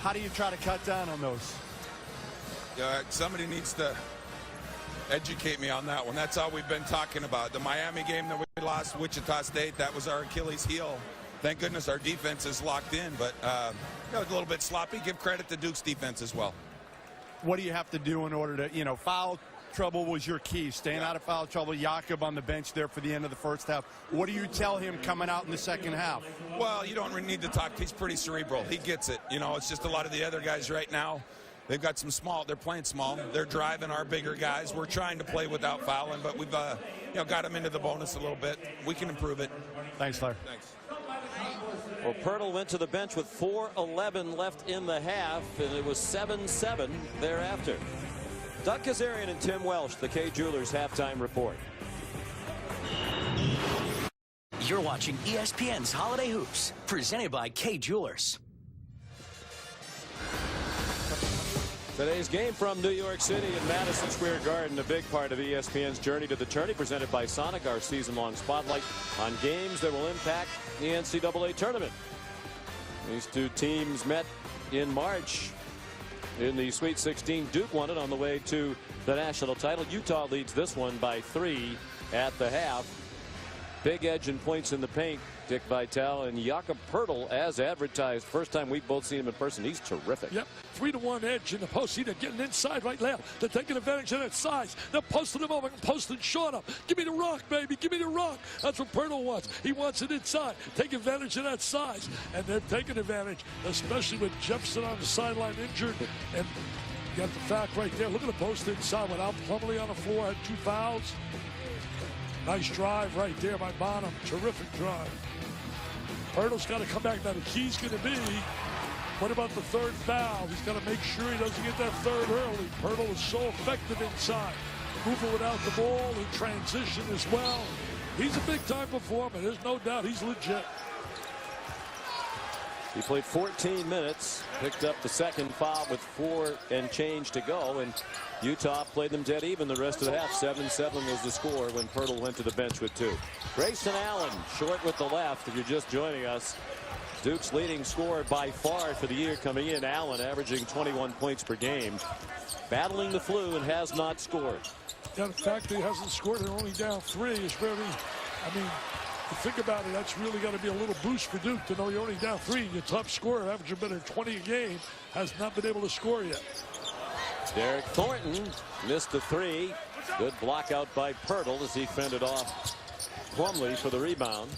How do you try to cut down on those?
Somebody needs to educate me on that one. That's all we've been talking about. The Miami game that we lost, Wichita State, that was our Achilles heel. Thank goodness our defense is locked in, but a little bit sloppy. Give credit to Duke's defense as well.
What do you have to do in order to, foul trouble was your key, staying out of foul trouble. Jakob on the bench there for the end of the first half. What do you tell him coming out in the second half?
Well, you don't really need to talk. He's pretty cerebral. He gets it. It's just a lot of the other guys right now. They've got some small. They're playing small. They're driving our bigger guys. We're trying to play without fouling, but we've got them into the bonus a little bit. We can improve it.
Thanks, Larry.
Thanks.
Well, Pirtle went to the bench with 4:11 left in the half, and it was 7-7 thereafter. Doug Kazarian and Tim Welsh, the Kay Jewelers halftime report.
You're watching ESPN's Holiday Hoops, presented by Kay Jewelers.
Today's game from New York City in Madison Square Garden, a big part of ESPN's Journey to the Tourney, presented by Sonic, our season-long spotlight on games that will impact the NCAA tournament. These 2 teams met in March in the Sweet 16. Duke won it on the way to the national title. Utah leads this one by 3 at the half. Big edge and points in the paint. Dick Vitale and Jakob Pirtle as advertised. First time we've both seen him in person. He's terrific.
Yep, 3-to-1 edge in the post. See, they're getting inside right now. They're taking advantage of that size. They're posting him over and posting short up. Give me the rock, baby. Give me the rock. That's what Pirtle wants. He wants it inside. Take advantage of that size. And they're taking advantage, especially with Jefferson on the sideline injured. And you got the fact right there. Look at the post inside without Plumlee on the floor. Had 2 fouls. Nice drive right there by Bonham. Terrific drive. Pirtle's got to come back. Now the key's going to be, what about the 3rd foul? He's got to make sure he doesn't get that 3rd early. Pirtle is so effective inside. Moving without the ball, in transition as well. He's a big-time performer. There's no doubt he's legit.
He played 14 minutes, picked up the 2nd foul with 4 and change to go, and Utah played them dead even the rest of the half. 7-7 was the score when Pirtle went to the bench with 2. Grayson Allen short with the left. If you're just joining us, Duke's leading scorer by far for the year coming in. Allen averaging 21 points per game, battling the flu and has not scored.
Yeah, the fact that he hasn't scored and only down 3 is very, You think about it, that's really got to be a little boost for Duke to know you're only down 3. Your top scorer, averaging better than 20 a game, has not been able to score yet.
Derek Thornton missed the 3. Good block out by Pirtle as he fended off Plumlee for the rebound.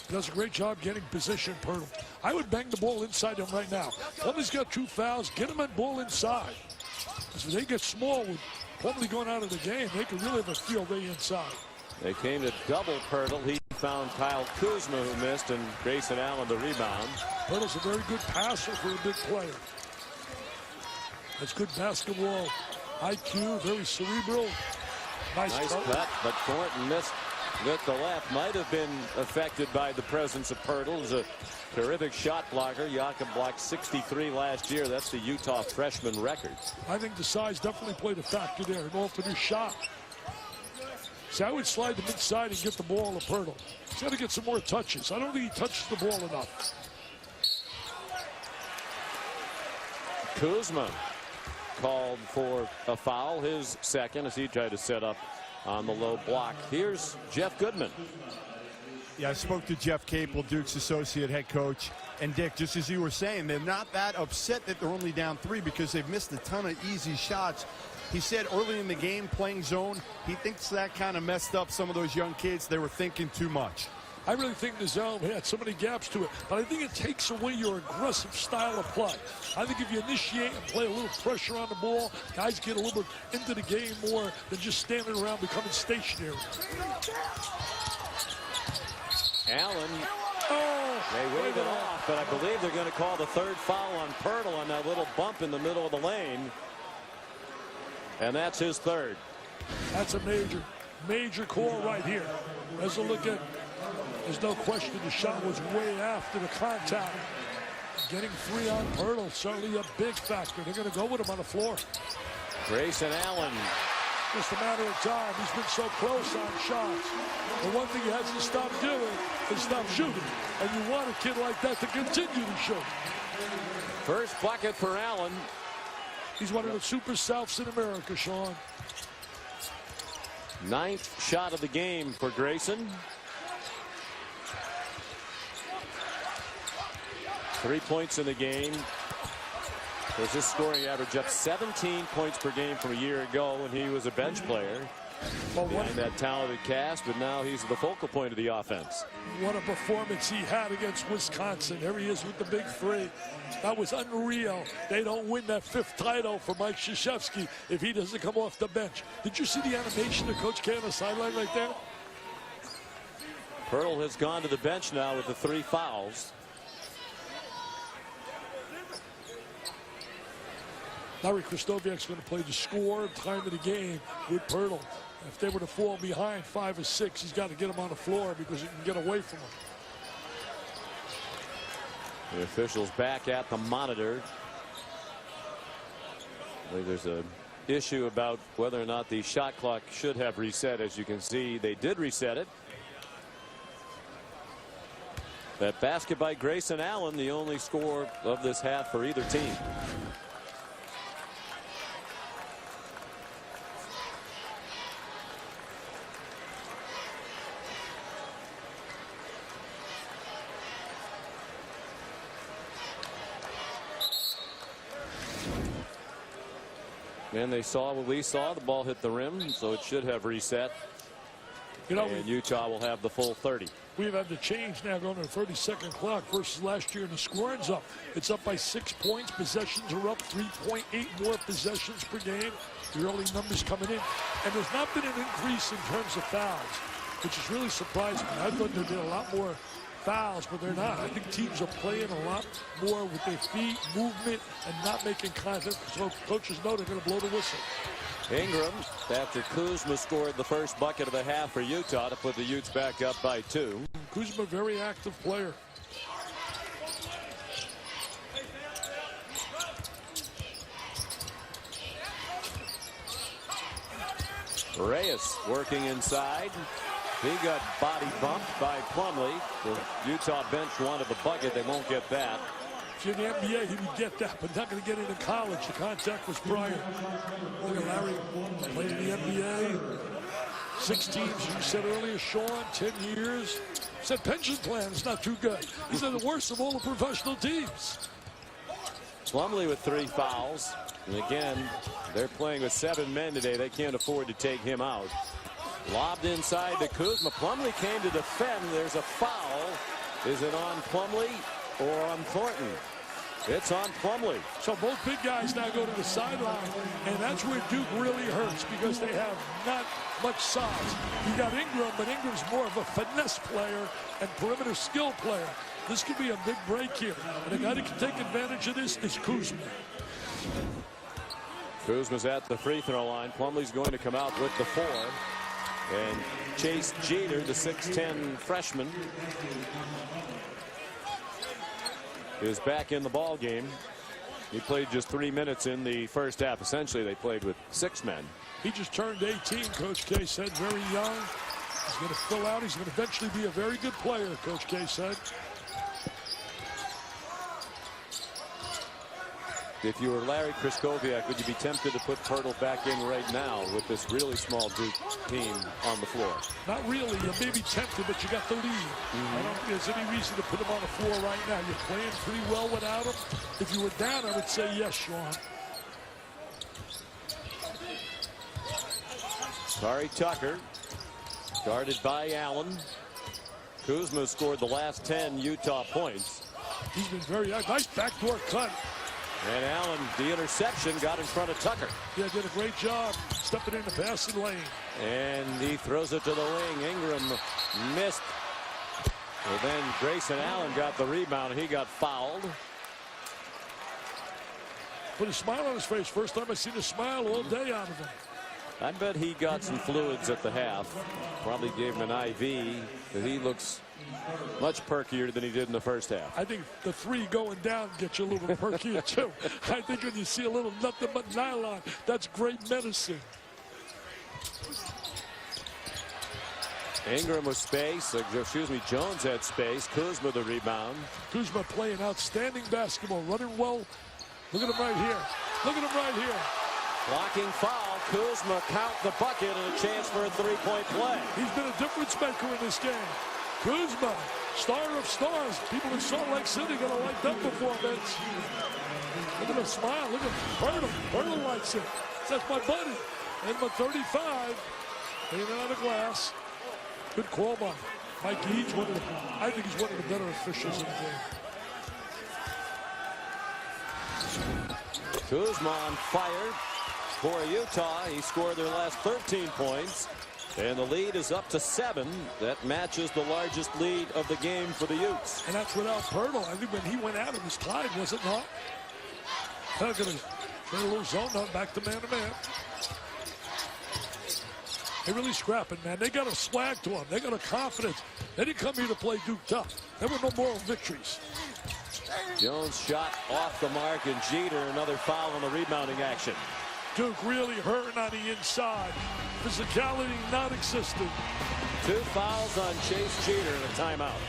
Does a great job getting position, Pirtle. I would bang the ball inside him right now. Plumlee's got 2 fouls. Get him that ball inside. Because if they get small with Plumlee going out of the game, they could really have a field day inside.
They came to double Pirtle. He found Kyle Kuzma, who missed, and Grayson Allen the rebound.
Pirtle's a very good passer for a big player. That's good basketball IQ, very cerebral. Nice
cut, but Thornton missed with the left. Might have been affected by the presence of Pirtle. He's a terrific shot blocker. Jakob blocked 63 last year. That's the Utah freshman record.
I think the size definitely played a factor there in order to do shot. See, I would slide them inside and get the ball to Pirtle. He's got to get some more touches. I don't think he touches the ball enough.
Kuzma called for a foul, his second, as he tried to set up on the low block. Here's Jeff Goodman.
Yeah, I spoke to Jeff Capel, Duke's associate head coach. And Dick, just as you were saying, they're not that upset that they're only down 3 because they've missed a ton of easy shots. He said early in the game, playing zone, he thinks that kind of messed up some of those young kids. They were thinking too much.
I really think the zone had so many gaps to it, but I think it takes away your aggressive style of play. I think if you initiate and play a little pressure on the ball, guys get a little bit into the game more than just standing around becoming stationary.
Allen, they wave it off, but I believe they're going to call the 3rd foul on Pirtle on that little bump in the middle of the lane. And that's his 3rd.
That's a major call right here. As a look at, there's no question the shot was way after the contact. Getting 3 on Pirtle, certainly a big factor. They're going to go with him on the floor.
Grayson Allen.
Just a matter of time. He's been so close on shots. The one thing he hasn't stopped doing is stop shooting. And you want a kid like that to continue to shoot.
First bucket for Allen.
He's one of the super Souths in America, Sean.
9th shot of the game for Grayson. 3 points in the game. There's his scoring average up 17 points per game from a year ago when he was a bench player. Behind that talented cast, but now he's the focal point of the offense.
What a performance he had against Wisconsin. There he is with the big 3. That was unreal. They don't win that 5th title for Mike Krzyzewski if he doesn't come off the bench. Did you see the animation of Coach K on the sideline right there?
Pirtle has gone to the bench now with the 3 fouls.
Larry Kristoviak's going to play the score time of the game with Pirtle. If they were to fall behind 5 or 6, he's got to get them on the floor because he can get away from them.
The officials back at the monitor. I believe there's an issue about whether or not the shot clock should have reset. As you can see, they did reset it. That basket by Grayson Allen, the only score of this half for either team. And they saw what we saw. The ball hit the rim, so it should have reset.
You know,
and Utah will have the full 30.
We've had the change now going to the 32nd clock versus last year, and the scoring's up. It's up by 6 points. Possessions are up 3.8 more possessions per game. The early numbers coming in. And there's not been an increase in terms of fouls, which is really surprising. I thought there'd be a lot more fouls, but they're not. I think teams are playing a lot more with their feet, movement, and not making contact. So coaches know they're going to blow the whistle.
Ingram, after Kuzma scored the first bucket of the half for Utah to put the Utes back up by 2.
Kuzma, very active player.
Reyes working inside. He got body bumped by Plumlee. The Utah bench wanted the bucket. They won't get that.
If you're in the NBA, he would get that, but not going to get it in college. The contact was prior. Look at Larry, played in the NBA. 6 teams, you said earlier, Sean, 10 years. said pension plan is not too good. He said the worst of all the professional teams.
Plumlee with 3 fouls. And again, they're playing with 7 men today. They can't afford to take him out. Lobbed inside to Kuzma. Plumlee came to defend. There's a foul. Is it on Plumlee or on Thornton? It's on Plumlee.
So both big guys now go to the sideline, and that's where Duke really hurts because they have not much size. You got Ingram, but Ingram's more of a finesse player and perimeter skill player. This could be a big break here. And the guy that can take advantage of this is Kuzma.
Kuzma's at the free throw line. Plumlee's going to come out with the 4. And Chase Jeter, the 6'10 freshman, is back in the ball game. He played just 3 minutes in the first half. Essentially, they played with 6 men.
He just turned 18, Coach K said, very young. He's going to fill out. He's going to eventually be a very good player, Coach K said.
If you were Larry Krzyzkowiak, would you be tempted to put Pirtle back in right now with this really small Duke team on the floor?
Not really. You may be tempted, but you got the lead. I don't think there's any reason to put him on the floor right now. You're playing pretty well without him. If you were down, I would say yes, Sean.
Sorry, Tucker. Guarded by Allen. Kuzma scored the last 10 Utah points.
He's been very nice backdoor cut.
And Allen, the interception, got in front of Tucker.
Yeah, did a great job stepping in the passing lane.
And he throws it to the wing. Ingram missed. And then Grayson Allen got the rebound. He got fouled.
Put a smile on his face. First time I've seen a smile all day out of him.
I bet he got some fluids at the half. Probably gave him an IV. But he looks much perkier than he did in the first half.
I think the 3 going down gets you a little perkier too. I think when you see a little nothing but nylon, that's great medicine.
Ingram with space. Jones had space. Kuzma the rebound.
Kuzma playing outstanding basketball, running well. Look at him right here. Look at him right here.
Blocking foul. Kuzma count the bucket and a chance for a 3-point play.
He's been a difference maker in this game. Kuzma, star of stars. People in Salt Lake City going to like that performance. Look at him smile. Look at Pirtle. Pirtle likes it. That's my buddy. And my 35. Taking it on the glass. Good call by Mike Eads. I think he's one of the better officials in the game.
Kuzma on fire for Utah. He scored their last 13 points. And the lead is up to 7. That matches the largest lead of the game for the Utes.
And that's without Pirtle. I think when he went out, it was tied, was it not? They're going to play a little zone up, back to man-to-man. They're really scrapping, man. They got a swag to them. They got a confidence. They didn't come here to play Duke tough. There were no moral victories.
Jones shot off the mark, and Jeter another foul on the rebounding action.
Duke really hurting on the inside. Physicality not existent.
2 fouls on Chase Jeter and a timeout.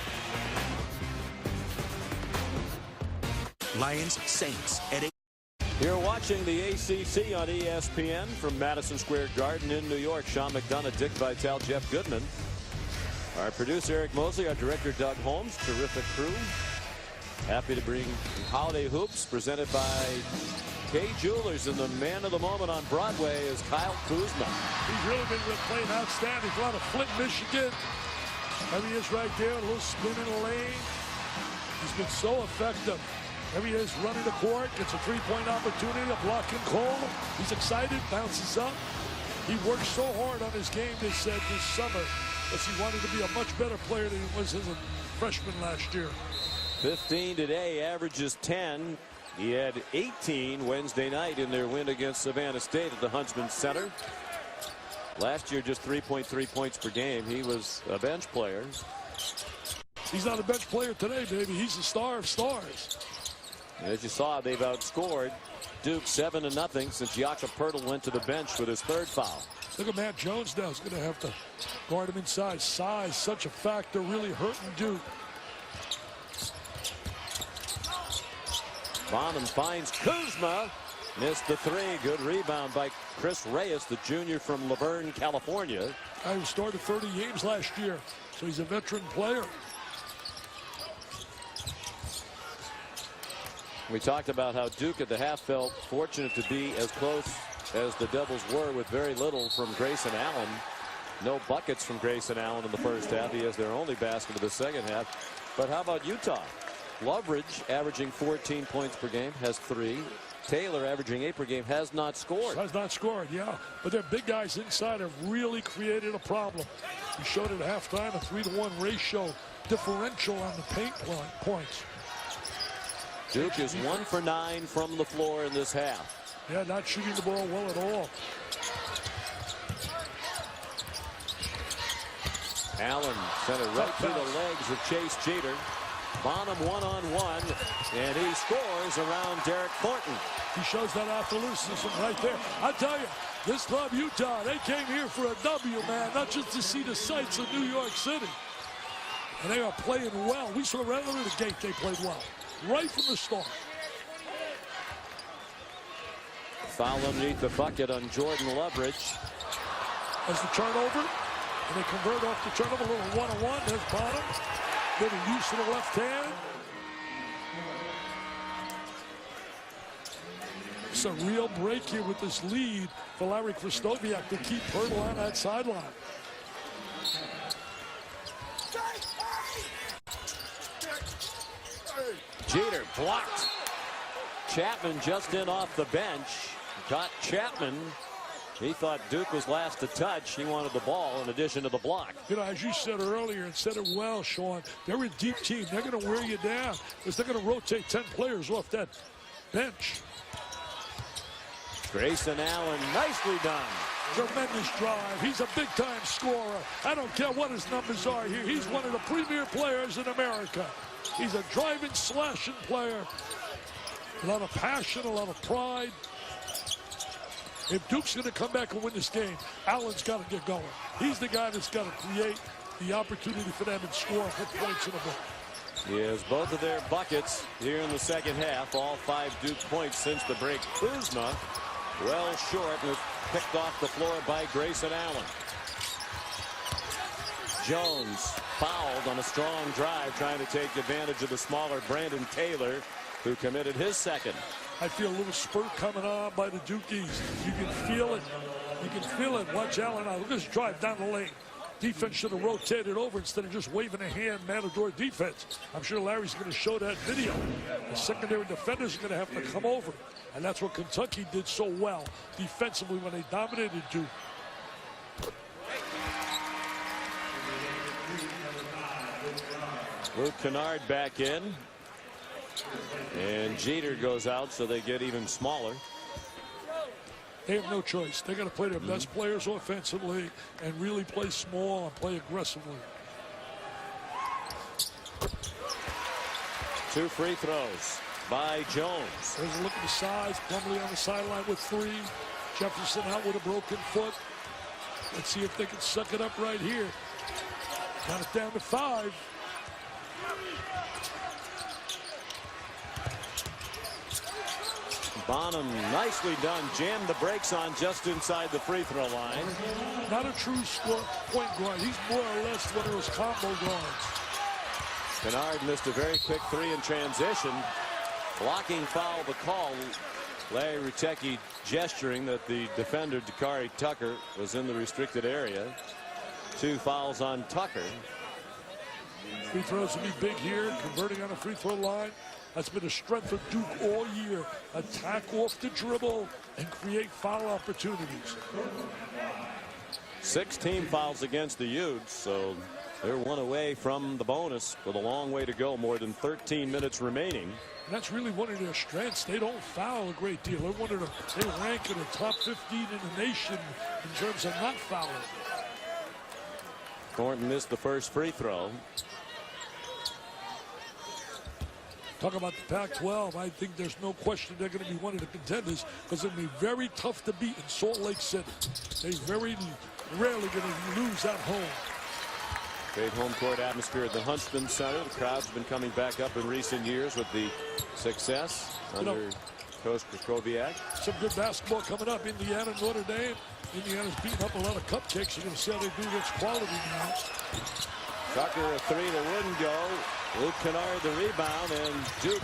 Lions Saints at 8.
You're watching the ACC on ESPN from Madison Square Garden in New York. Sean McDonough, Dick Vitale, Jeff Goodman. Our producer Eric Mosley, our director Doug Holmes. Terrific crew. Happy to bring Holiday Hoops presented by Kay Jewelers, and the man of the moment on Broadway is Kyle Kuzma.
He's really been playing outstanding. He's out of Flint, Michigan. There he is right there, a little spin in the lane. He's been so effective. There he is running the court, gets a 3-point opportunity, a block and call. He's excited, bounces up. He worked so hard on his game, they said, this summer, because he wanted to be a much better player than he was as a freshman last year.
15 today, averages 10. He had 18 Wednesday night in their win against Savannah State at the Huntsman Center. Last year, just 3.3 points per game. He was a bench player.
He's not a bench player today, baby. He's a star of stars.
As you saw, they've outscored Duke 7-0 since Jakob Pirtle went to the bench with his 3rd foul.
Look at Matt Jones now. He's going to have to guard him inside. Size, such a factor, really hurting Duke.
Bonham finds Kuzma. Missed the 3. Good rebound by Chris Reyes, the junior from Laverne, California.
He started 30 games last year, so he's a veteran player.
We talked about how Duke at the half felt fortunate to be as close as the Devils were with very little from Grayson Allen. No buckets from Grayson Allen in the first half. He has their only basket of the second half. But how about Utah? Loveridge, averaging 14 points per game, has 3. Taylor, averaging 8 per game, has not scored.
Has not scored, yeah. But their big guys inside have really created a problem. We showed at halftime a 3-to-1 ratio differential on the paint points.
Duke is 1 for 9 from the floor in this half.
Yeah, not shooting the ball well at all.
Allen sent it right through the legs of Chase Jeter. Bonham one-on-one, and he scores around Derek Thornton.
He shows that athleticism right there. I tell you, this club, Utah, they came here for a W, man, not just to see the sights of New York City. And they are playing well. We saw right out of the gate they played well, right from the start.
Foul underneath the bucket on Jordan Loveridge.
As the turnover, and they convert off the turnover, a little one-on-one. There's Bonham. Little use of the left hand. It's a real break here with this lead for Larry Krystkowiak to keep Hurdle on that sideline.
Jeter blocked. Chapman just in off the bench. Got Chapman. He thought Duke was last to touch. He wanted the ball in addition to the block.
You know, as you said earlier and said it well, Sean, they're a deep team. They're going to wear you down because they're going to rotate 10 players off that bench.
Grayson Allen, nicely done.
Tremendous drive. He's a big-time scorer. I don't care what his numbers are here. He's one of the premier players in America. He's a driving, slashing player. A lot of passion, a lot of pride. If Duke's going to come back and win this game, Allen's got to get going. He's the guy that's got to create the opportunity for them and score and put points in the book.
He has both of their buckets here in the second half. All 5 Duke points since the break. Kuzma, well short, was picked off the floor by Grayson Allen. Jones fouled on a strong drive, trying to take advantage of the smaller Brandon Taylor, who committed his second.
I feel a little spurt coming on by the Dukies. You can feel it. You can feel it. Watch Allen out. Look at this drive down the lane. Defense should have rotated over instead of just waving a hand, matador defense. I'm sure Larry's going to show that video. The secondary defenders are going to have to come over. And that's what Kentucky did so well defensively when they dominated Duke.
Luke Kennard back in. And Jeter goes out, so they get even smaller.
They have no choice. They got to play their best players offensively and really play small and play aggressively.
2 free throws by Jones.
There's a look at the size. Plumlee on the sideline with 3. Jefferson out with a broken foot. Let's see if they can suck it up right here. Got it down to 5.
Bonham, nicely done. Jammed the brakes on just inside the free throw line.
Not a true point guard. He's more or less one of those combo guards.
Kennard missed a very quick 3 in transition. Blocking foul the call. Larry Rutecki gesturing that the defender, Dakari Tucker, was in the restricted area. 2 fouls on Tucker.
Free throws will be big here. Converting on the free throw line. That's been the strength of Duke all year. Attack off the dribble and create foul opportunities.
6 team fouls against the Utes, so they're 1 away from the bonus with a long way to go. More than 13 minutes remaining.
And that's really one of their strengths. They don't foul a great deal. They rank in the top 15 in the nation in terms of not fouling.
Thornton missed the first free throw.
Talk about the Pac-12. I think there's no question they're going to be one of the contenders because it'll be very tough to beat in Salt Lake City. They're very rarely going to lose at home.
Great home court atmosphere at the Huntsman Center. The crowd's been coming back up in recent years with the success under Coach Krystkowiak.
Some good basketball coming up. Indiana, Notre Dame. Indiana's beating up a lot of cupcakes. You're going to see how they do against quality now.
Tucker, a 3 that wouldn't go. Luke Kennard the rebound, and Duke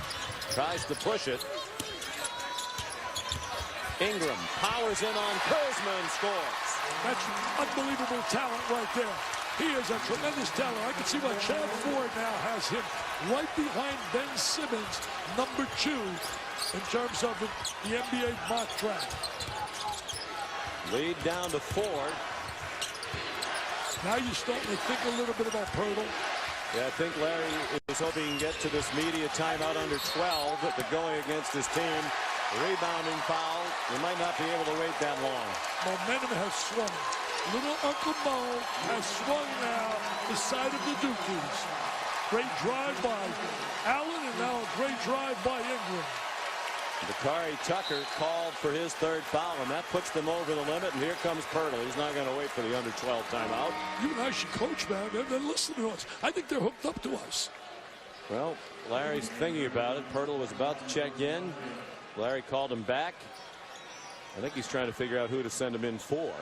tries to push it. Ingram powers in on Kuzma and scores.
That's unbelievable talent right there. He is a tremendous talent. I can see why Chad Ford now has him right behind Ben Simmons, number 2, in terms of the NBA mock draft.
Lead down to 4.
Now you're starting to think a little bit about Pirtle.
Yeah, I think Larry is hoping he can get to this media timeout under 12, but going against his team. Rebounding foul. You might not be able to wait that long.
Momentum has swung. Little Uncle Mo has swung now the side of the Dukies. Great drive by Allen, and now a great drive by Ingram.
Bakari Tucker called for his 3rd foul, and that puts them over the limit. And here comes Pirtle. He's not going to wait for the under 12 timeout.
You and I should coach, man. They're listening to us. I think they're hooked up to us.
Well, Larry's thinking about it. Pirtle was about to check in. Larry called him back. I think he's trying to figure out who to send him in for.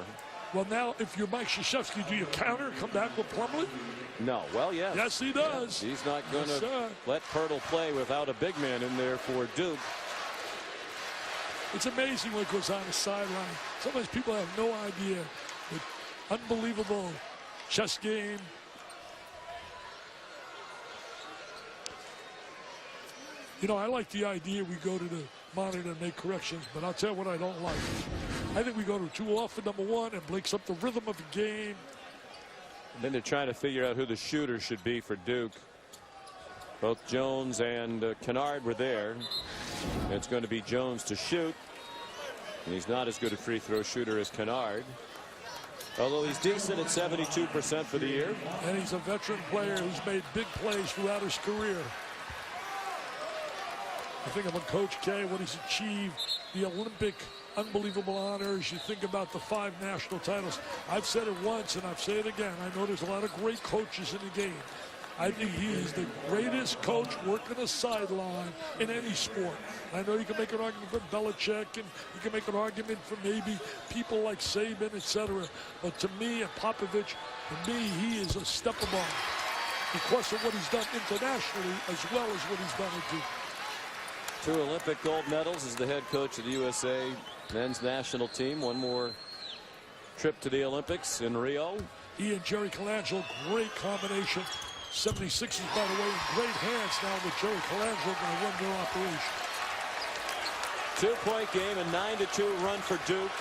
Well, now, if you're Mike Krzyzewski, do you counter, come back with Plumlee?
No. Well, yes.
Yes, he does.
He's not going to
sir.
let Pirtle play without a big man in there for Duke.
It's amazing what goes on the sideline. Sometimes people have no idea. The unbelievable chess game. You know, I like the idea we go to the monitor and make corrections, but I'll tell you what I don't like. I think we go to too often, number 1, and breaks up the rhythm of the game.
And then they're trying to figure out who the shooter should be for Duke. Both Jones and Kennard were there. It's going to be Jones to shoot. And he's not as good a free throw shooter as Kennard. Although he's decent at 72% for the year.
And he's a veteran player who's made big plays throughout his career. I think about Coach K, what he's achieved, the Olympic unbelievable honors. You think about the 5 national titles. I've said it once and I've said it again. I know there's a lot of great coaches in the game. I think he is the greatest coach working a sideline in any sport. I know you can make an argument for Belichick, and you can make an argument for maybe people like Saban, etc. But to me, and Popovich, to me, he is a step above because of what he's done internationally as well as what he's done at Duke.
2 Olympic gold medals as the head coach of the USA men's national team. 1 more trip to the Olympics in Rio.
He and Jerry Colangelo, great combination. 76ers, by the way, in great hands now with Jerry Colangelo going to run their operation.
2-point game, a 9-2 run for Duke.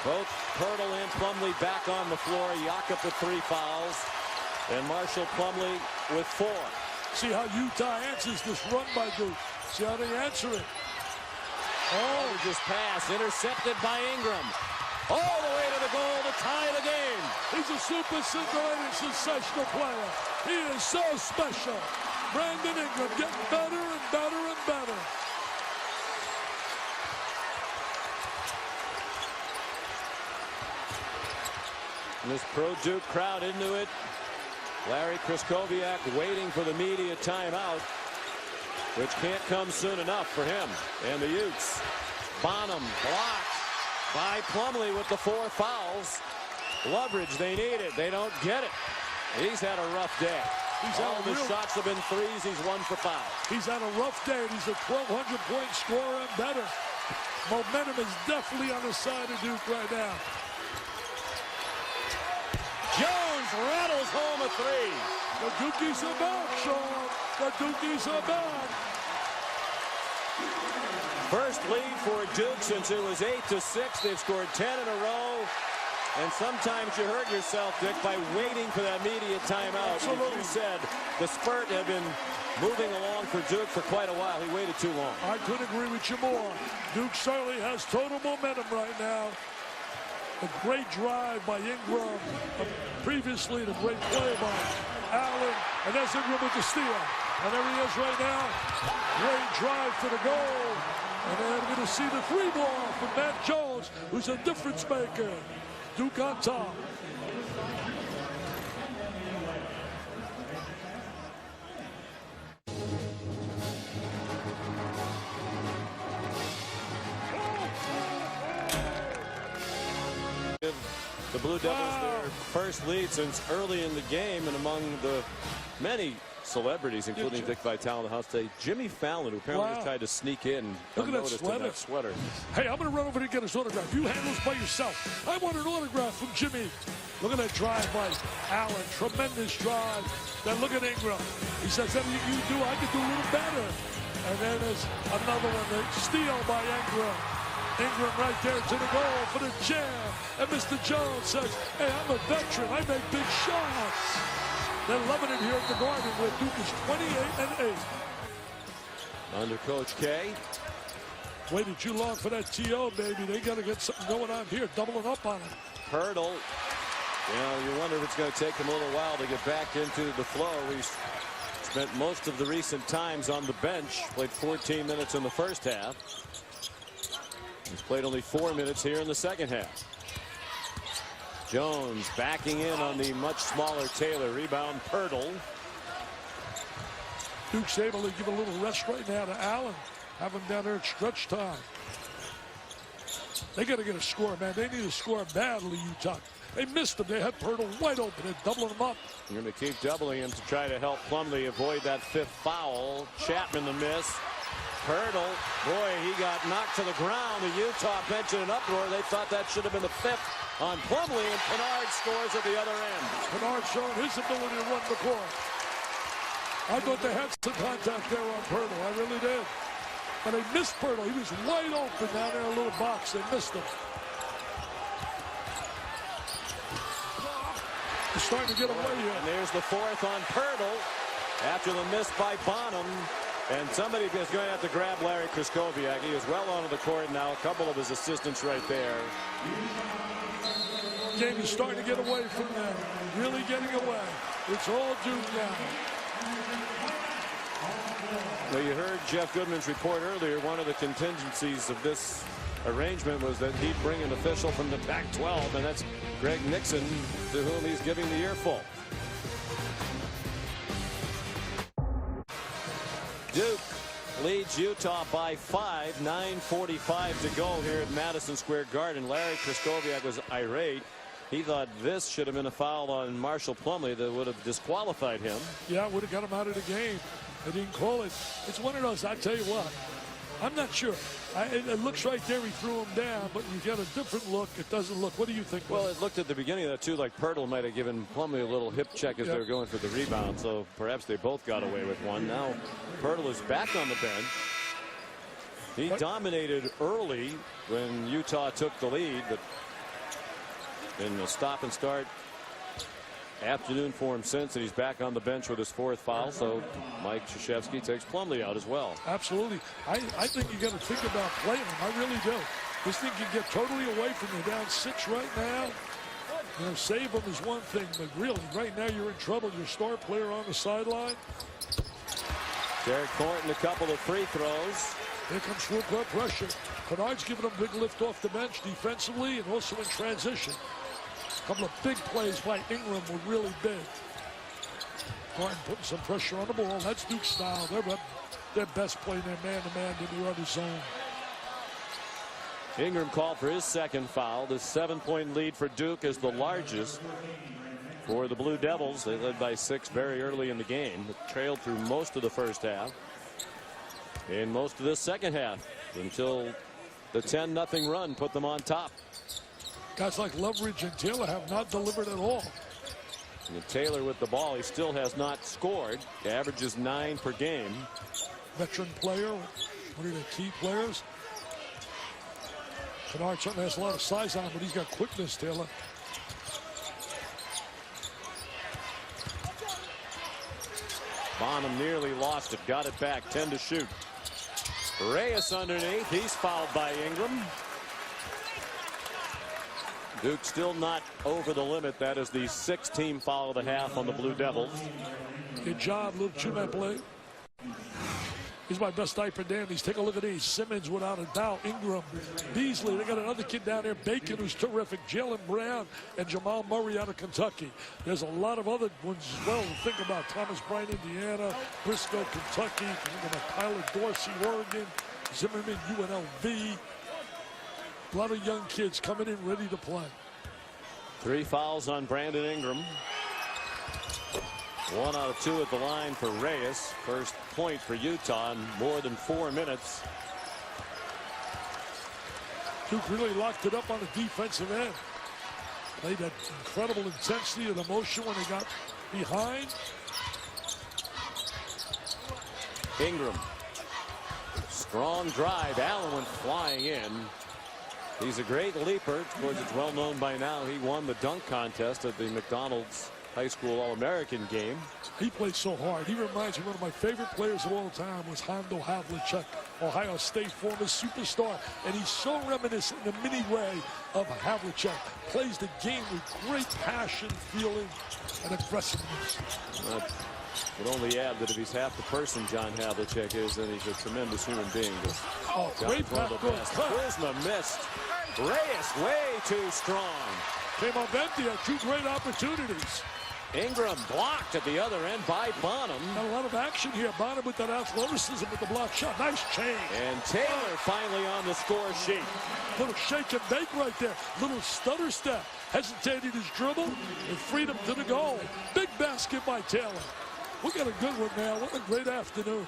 Both Pirtle and Plumlee back on the floor. Jakob with 3 fouls. And Marshall Plumlee with 4.
See how Utah answers this run by Duke. See how they answer it. Oh,
just pass intercepted by Ingram. All the way to the goal to tie the game.
He's a super scintillating, sensational player. He is so special. Brandon Ingram getting better and better and better.
And this pro-Duke crowd into it. Larry Krzyzewski waiting for the media timeout, which can't come soon enough for him and the Utes. Bonham blocked by Plumlee with the 4 fouls. Leverage, they need it. They don't get it. He's had a rough day. All of his shots have been threes. He's 1 for 5.
He's had a rough day. He's a 1,200-point scorer and better. Momentum is definitely on the side of Duke right now.
Jones rattles home a 3.
The Dukies are back, Sean. The Dukies are back.
First lead for Duke since it was 8-6. They've scored 10 in a row. And sometimes you hurt yourself, Dick, by waiting for that media timeout. As you said, the spurt had been moving along for Duke for quite a while. He waited too long.
I couldn't agree with you more. Duke certainly has total momentum right now. A great drive by Ingram. Previously, the great play by Allen. And that's Ingram with the steal. And there he is right now. Great drive to the goal. And then we're going to see the 3-ball from Matt Jones, who's a difference maker. Duke on top.
The Blue Devils their first lead since early in the game, and among the many celebrities, including Dick Vitale in the house today. Jimmy Fallon, who apparently tried to sneak in unnoticed in that sweater.
Hey, I'm going to run over to get his autograph. You handle this by yourself. I want an autograph from Jimmy. Look at that drive by Allen. Tremendous drive. Then look at Ingram. He says, everything you do, I could do a little better. And then there's another one. The steal by Ingram. Ingram right there to the goal for the jam. And Mr. Jones says, hey, I'm a veteran. I make big shots. They're loving it here at the Garden, where Duke is 28-8.
Under Coach K.
Waited too long for that TO, baby. They got to get something going on here, doubling up on it.
Hurdle. You know, you wonder if it's going to take him a little while to get back into the flow. He's spent most of the recent times on the bench. Played 14 minutes in the first half. He's played only 4 minutes here in the second half. Jones backing in on the much smaller Taylor. Rebound, Pirtle.
Duke's able to give a little rest right now to Allen. Have him down there at stretch time. They got to get a score, man. They need a score badly, Utah. They missed him. They had Pirtle wide open. They're doubling him up.
You're going to keep doubling him to try to help Plumlee avoid that 5th foul. Chapman the miss. Pirtle, boy, he got knocked to the ground. The Utah bench in an uproar. They thought that should have been the 5th on Plumlee, and Kennard scores at the other end.
Kennard showing his ability to run the court. I thought they had some contact there on Pirtle. I really did. But they missed Pirtle. He was wide open down there in a little box. They missed him. He's starting to get away here.
And there's the 4th on Pirtle after the miss by Bonham. And somebody is going to have to grab Larry Kraskowiak. He is well onto the court now. A couple of his assistants right there.
Game is starting to get away from them. Really getting away. It's all Duke now.
Well, you heard Jeff Goodman's report earlier. One of the contingencies of this arrangement was that he'd bring an official from the Pac-12, and that's Greg Nixon, to whom he's giving the earful. Duke leads Utah by 5. 9:45 to go here at Madison Square Garden. Larry Kraskowiak was irate. He thought this should have been a foul on Marshall Plumlee that would have disqualified him.
Yeah, would have got him out of the game. They didn't call it. It's one of those, I tell you what, I'm not sure. It looks right there he threw him down, but you get a different look. It doesn't look. What do you think?
Well, it looked at the beginning of that, too, like Pirtle might have given Plumlee a little hip check as they were going for the rebound, so perhaps they both got away with one. Now Pirtle is back on the bench. He dominated early when Utah took the lead, but in the stop and start afternoon for him since, and he's back on the bench with his 4th foul. So Mike Krzyzewski takes Plumlee out as well.
Absolutely. I think you got to think about playing him. I really do. This thing can get totally away from you. Down 6 right now. You know, save them is one thing, but really, right now you're in trouble. Your star player on the sideline.
Derek Thornton, a couple of free throws.
Here comes full court pressure. Kennard's giving them a big lift off the bench defensively and also in transition. A couple of big plays by Ingram were really big. Thornton putting some pressure on the ball. That's Duke style. They're best playing their man-to-man in the other zone.
Ingram called for his 2nd foul. The 7-point lead for Duke is the largest for the Blue Devils. They led by 6 very early in the game. Trailed through most of the first half and most of the second half until the 10-0 run put them on top.
Guys like Loveridge and Taylor have not delivered at all.
And Taylor with the ball, he still has not scored. He averages 9 per game.
Veteran player, one of the key players. Kennard certainly has a lot of size on him, but he's got quickness, Taylor.
Bonham nearly lost it, got it back, 10 to shoot. Reyes underneath, he's fouled by Ingram. Duke still not over the limit. That is the 6th team foul of the half on the Blue Devils.
Good job, little 2-man play. He's my best diaper dandies. Take a look at these. Simmons without a doubt. Ingram, Beasley. They got another kid down there, Bacon, who's terrific. Jalen Brown and Jamal Murray out of Kentucky. There's a lot of other ones as well to think about. Thomas Bryant, Indiana. Briscoe, Kentucky. Think about Tyler Dorsey, Oregon. Zimmerman, UNLV. A lot of young kids coming in ready to play.
3 fouls on Brandon Ingram. 1 out of 2 at the line for Reyes. First point for Utah in more than 4 minutes.
Duke really locked it up on the defensive end. Played that incredible intensity and emotion when they got behind.
Ingram. Strong drive. Allen went flying in. He's a great leaper. Of course, it's well known by now he won the dunk contest at the McDonald's High School All-American game.
He plays so hard. He reminds me one of my favorite players of all time was Hondo Havlicek, Ohio State former superstar. And he's so reminiscent in a mini way of Havlicek. Plays the game with great passion, feeling, and aggressiveness.
Would only add that if he's half the person John Havlicek is, then he's a tremendous human being.
Oh, great backdoor cut.
Kuzma missed. Reyes way too strong.
Came up empty, had 2 great opportunities.
Ingram blocked at the other end by Bonham.
Got a lot of action here. Bonham with that athleticism with the block shot. Nice change.
And Taylor finally on the score sheet.
Little shake and bake right there. Little stutter step. Hesitated his dribble and freed him to the goal. Big basket by Taylor. We got a good one now. What a great afternoon.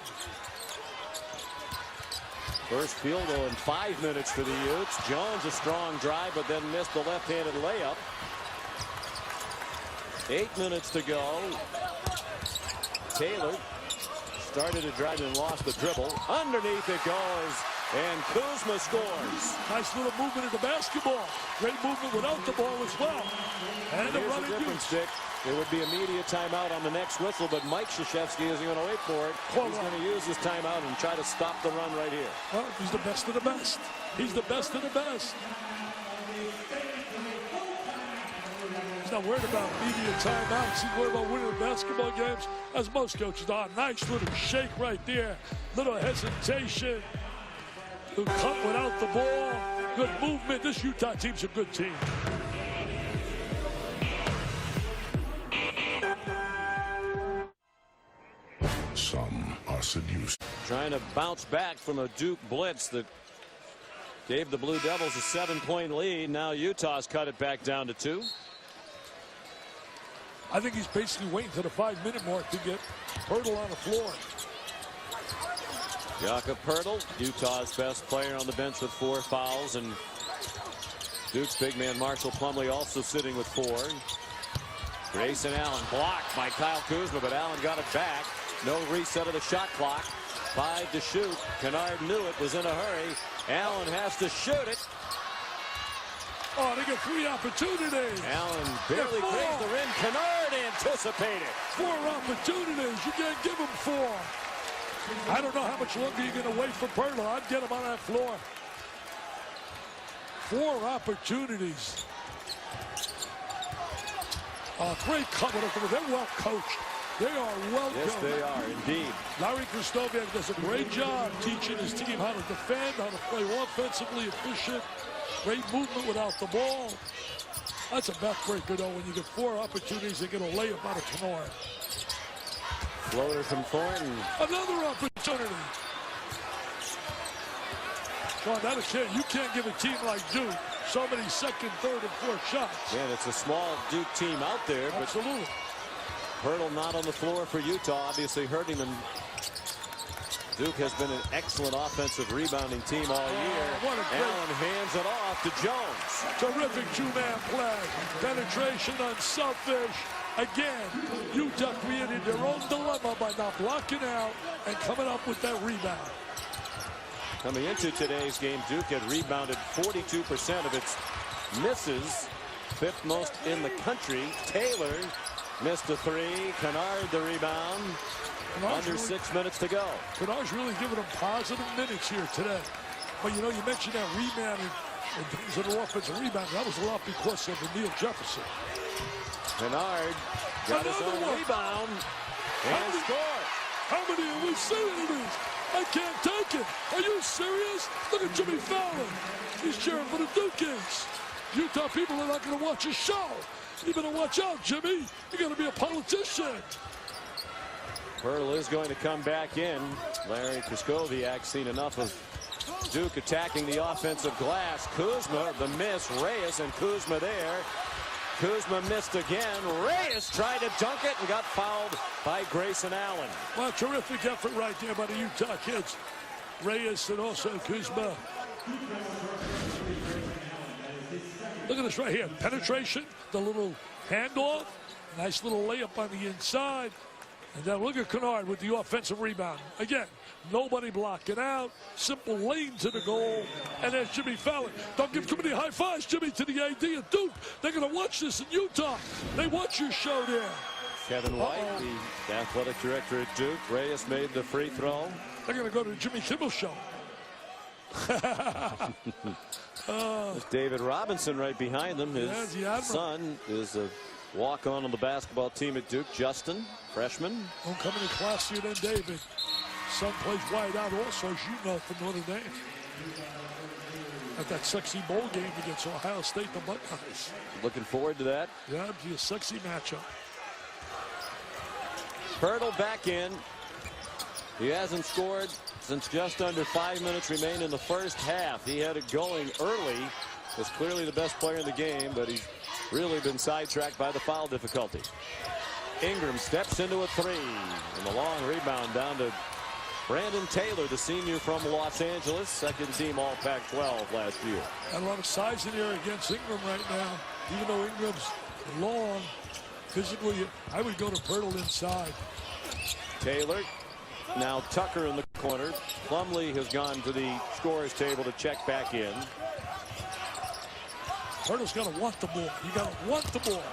First field goal in 5 minutes for the Utes. Jones a strong drive, but then missed the left-handed layup. 8 minutes to go. Taylor started to drive and lost the dribble. Underneath it goes, and Kuzma scores.
Nice little movement in the basketball. Great movement without the ball as well. And the
Here's
running
the difference,
Utes.
Dick. There would be immediate timeout on the next whistle, but Mike Krzyzewski isn't going to wait for it. He's going to use his timeout and try to stop the run right here.
Well, he's the best of the best. He's the best of the best. He's not worried about immediate timeouts. He's worried about winning the basketball games, as most coaches are. Nice little shake right there. Little hesitation. Good cut without the ball. Good movement. This Utah team's a good team.
Some are seduced.
Trying to bounce back from a Duke blitz that gave the Blue Devils a 7-point lead. Now Utah's cut it back down to 2.
I think he's basically waiting to the 5-minute mark to get Pirtle on the floor.
Jakob Pirtle, Utah's best player on the bench with 4 fouls, and Duke's big man Marshall Plumlee also sitting with 4. Grayson Allen blocked by Kyle Kuzma, but Allen got it back. No reset of the shot clock. 5 to shoot. Kennard knew it, was in a hurry. Allen has to shoot it.
Oh, they get 3 opportunities.
Allen barely grazed the rim. Kennard anticipated.
4 opportunities. You can't give him 4. I don't know how much longer you're going to wait for Pirtle. I'd get him on that floor. 4 opportunities. Oh, great cover. They're well coached. They are well
Yes,
coached.
they are, indeed.
Larry Krzyzewski does a great job teaching his team how to defend, how to play offensively efficient. Great movement without the ball. That's a backbreaker, though, when you get 4 opportunities to get a layup out of Kennard.
Floater from Thornton.
Another opportunity. Sean, that you can't give a team like Duke so many second, third, and fourth shots.
Man, it's a small Duke team out there, but
Absolutely.
Pirtle not on the floor for Utah, obviously hurting them. Duke has been an excellent offensive rebounding team all year. Allen hands it off to Jones.
Terrific 2-man play. Penetration unselfish. Again, Utah created their own dilemma by not blocking out and coming up with that rebound.
Coming into today's game, Duke had rebounded 42% of its misses, 5th most in the country. Taylor missed a 3. Kennard the rebound. Under 6 minutes to go.
Kennard's really giving them positive minutes here today. But you know, you mentioned that rebound in terms of the offensive rebound. That was a lot because of Neil Jefferson.
Kennard got his own rebound and scored.
How many have we seen of these? I can't take it. Are you serious? Look at Jimmy Fallon. He's cheering for the Dukies. Utah people are not going to watch his show. You better watch out, Jimmy. You're going to be a politician.
Pirtle is going to come back in. Larry Krzyzewski's seen enough of Duke attacking the offensive glass. Kuzma, the miss. Reyes and Kuzma there. Kuzma missed again. Reyes tried to dunk it and got fouled by Grayson Allen.
Well, terrific effort right there by the Utah kids. Reyes and also Kuzma. Look at this right here. Penetration, the little handoff. Nice little layup on the inside. And then look at Kennard with the offensive rebound. Again, nobody blocking out. Simple lane to the goal. And there's Jimmy Fallon. Don't give too many high fives, Jimmy, to the AD of Duke. They're going to watch this in Utah. They watch your show there.
Kevin White, the athletic director at Duke. Reyes made the free throw.
They're going to go to the Jimmy Kimmel show.
There's David Robinson right behind them. His son is a walk-on the basketball team at Duke. Justin, freshman.
Homecoming classier than David. Son plays wide out also, as you know, from Notre Dame. At that sexy bowl game against Ohio State, the Buckeyes.
Looking forward to that.
Yeah, it'll be a sexy matchup.
Pirtle back in. He hasn't scored since just under 5 minutes remain in the first half. He had it going early. Was clearly the best player in the game, but he's really been sidetracked by the foul difficulty. Ingram steps into a three. And the long rebound down to Brandon Taylor, the senior from Los Angeles. Second team all Pac-12 last year.
Got a lot of size in here against Ingram right now. Even though Ingram's long, physically, I would go to Pirtle inside.
Taylor. Now Tucker in the corner. Plumlee has gone to the scorer's table to check back in.
Pirtle's got to want the ball. You got to want the ball.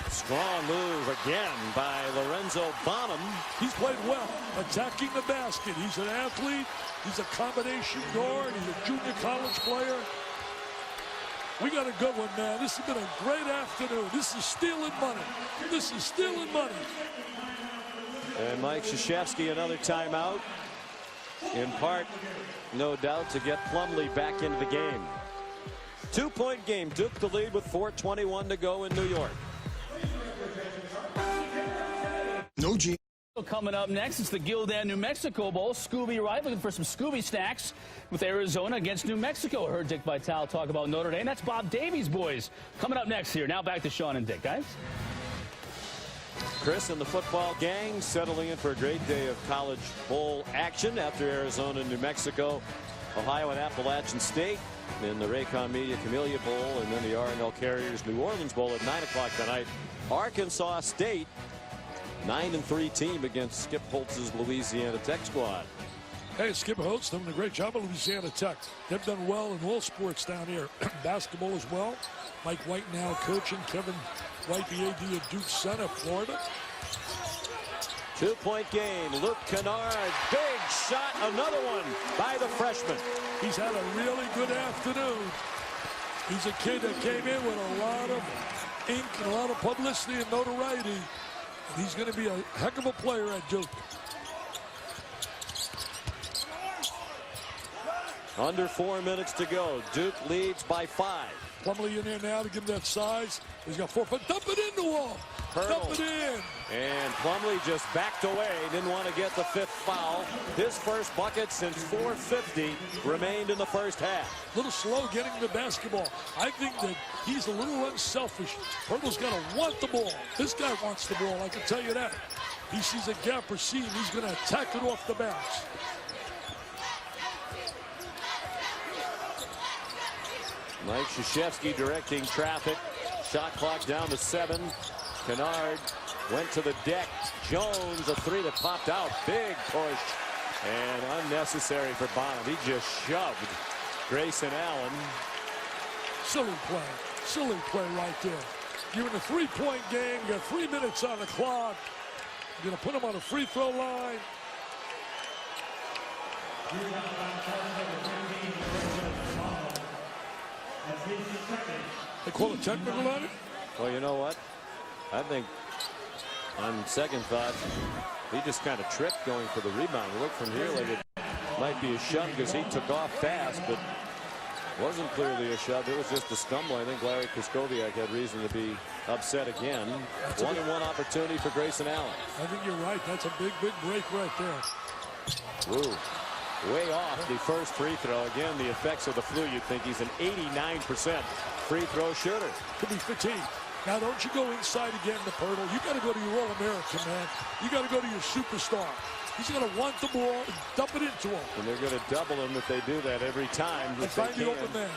Strong move again by Lorenzo Bonham.
He's played well, attacking the basket. He's an athlete. He's a combination guard. He's a junior college player. We got a good one, man. This has been a great afternoon. This is stealing money. This is stealing money.
And Mike Krzyzewski, another timeout. In part, no doubt, to get Plumlee back into the game. 2-point game. Duke the lead with 4:21 to go in New York.
No G.
Coming up next, it's the Gildan, New Mexico Bowl. Scooby Wright looking for some Scooby snacks with Arizona against New Mexico. I heard Dick Vitale talk about Notre Dame. That's Bob Davies' boys. Coming up next here. Now back to Sean and Dick, guys.
Chris and the football gang settling in for a great day of college bowl action after Arizona and New Mexico, Ohio and Appalachian State in the Raycom Media Camellia Bowl, and then the R&L Carriers New Orleans Bowl at 9 o'clock tonight. Arkansas State, 9-3 team against Skip Holtz's Louisiana Tech squad.
Hey, Skip Holtz doing a great job at Louisiana Tech. They've done well in all sports down here. Basketball as well. Mike White now coaching. Kevin White, the AD at Duke Center, Florida.
2-point game. Luke Kennard, big shot, another one by the freshman.
He's had a really good afternoon. He's a kid that came in with a lot of ink and a lot of publicity and notoriety. And he's going to be a heck of a player at Duke.
Under 4 minutes to go. Duke leads by 5.
Plumlee in there now to give him that size. He's got 4 foot. Dump it in the wall. Dump it in.
And Plumlee just backed away. Didn't want to get the 5th foul. His first bucket since 4:50 remained in the first half.
A little slow getting the basketball. I think that he's a little unselfish. Pirtle's got to want the ball. This guy wants the ball, I can tell you that. He sees a gap or seam. He's going to attack it off the bounce.
Mike Krzyzewski directing traffic. Shot clock down to 7. Kennard went to the deck. Jones, a 3 that popped out. Big push. And unnecessary for Bonham. He just shoved Grayson Allen.
Silly play right there. You're in a 3-point game. You got 3 minutes on the clock. You're going to put him on a free throw line. They call a technical on it?
Well, you know what? I think on second thought, he just kind of tripped going for the rebound. It looked from here like it might be a shove because he took off fast, but wasn't clearly a shove. It was just a stumble. I think Larry Kuskoviak had reason to be upset again. 1-on-1 opportunity for Grayson Allen.
I think you're right. That's a big break right there.
Ooh. Way off the first free throw. Again, the effects of the flu. You'd think he's an 89% free throw shooter.
Could be fatigue. Now, don't you go inside again to Pirtle. You got to go to your All-American, man. You got to go to your superstar. He's going to want the ball and dump it into him.
And they're going to double him if they do that every time.
And find the open man.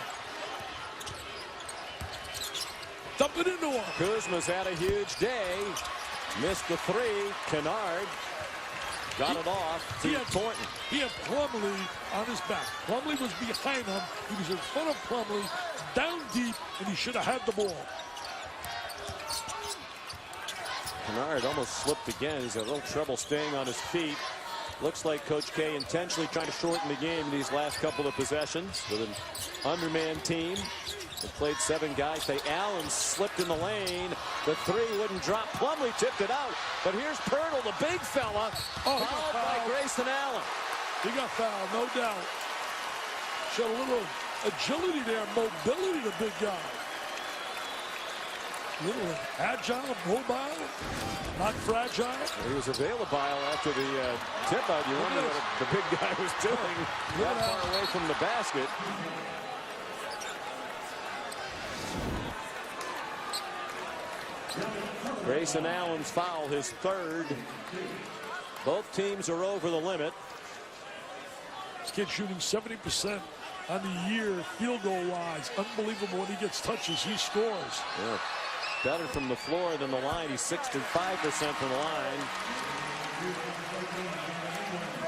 Dump it into him.
Kuzma's had a huge day. Missed the three. Kennard got it off to Thornton.
He had Plumlee on his back. Plumlee was behind him. He was in front of Plumlee, down deep, and he should have had the ball.
Kennard almost slipped again. He's had a little trouble staying on his feet. Looks like Coach K intentionally trying to shorten the game these last couple of possessions with an undermanned team. They played 7 guys. Allen slipped in the lane. The three wouldn't drop. Plumlee tipped it out. But here's Pirtle, the big fella, fouled by Grayson Allen.
He got fouled, no doubt. Showed a little agility there, mobility, the big guy. Little agile, mobile, not fragile.
He was available after the tip out. You wonder what the big guy was doing that far away from the basket. Grayson Allen's foul, his third. Both teams are over the limit.
This kid shooting 70% on the year field goal wise. Unbelievable. When he gets touches, he scores.
Yeah. Better from the floor than the line. He's 65% from the line.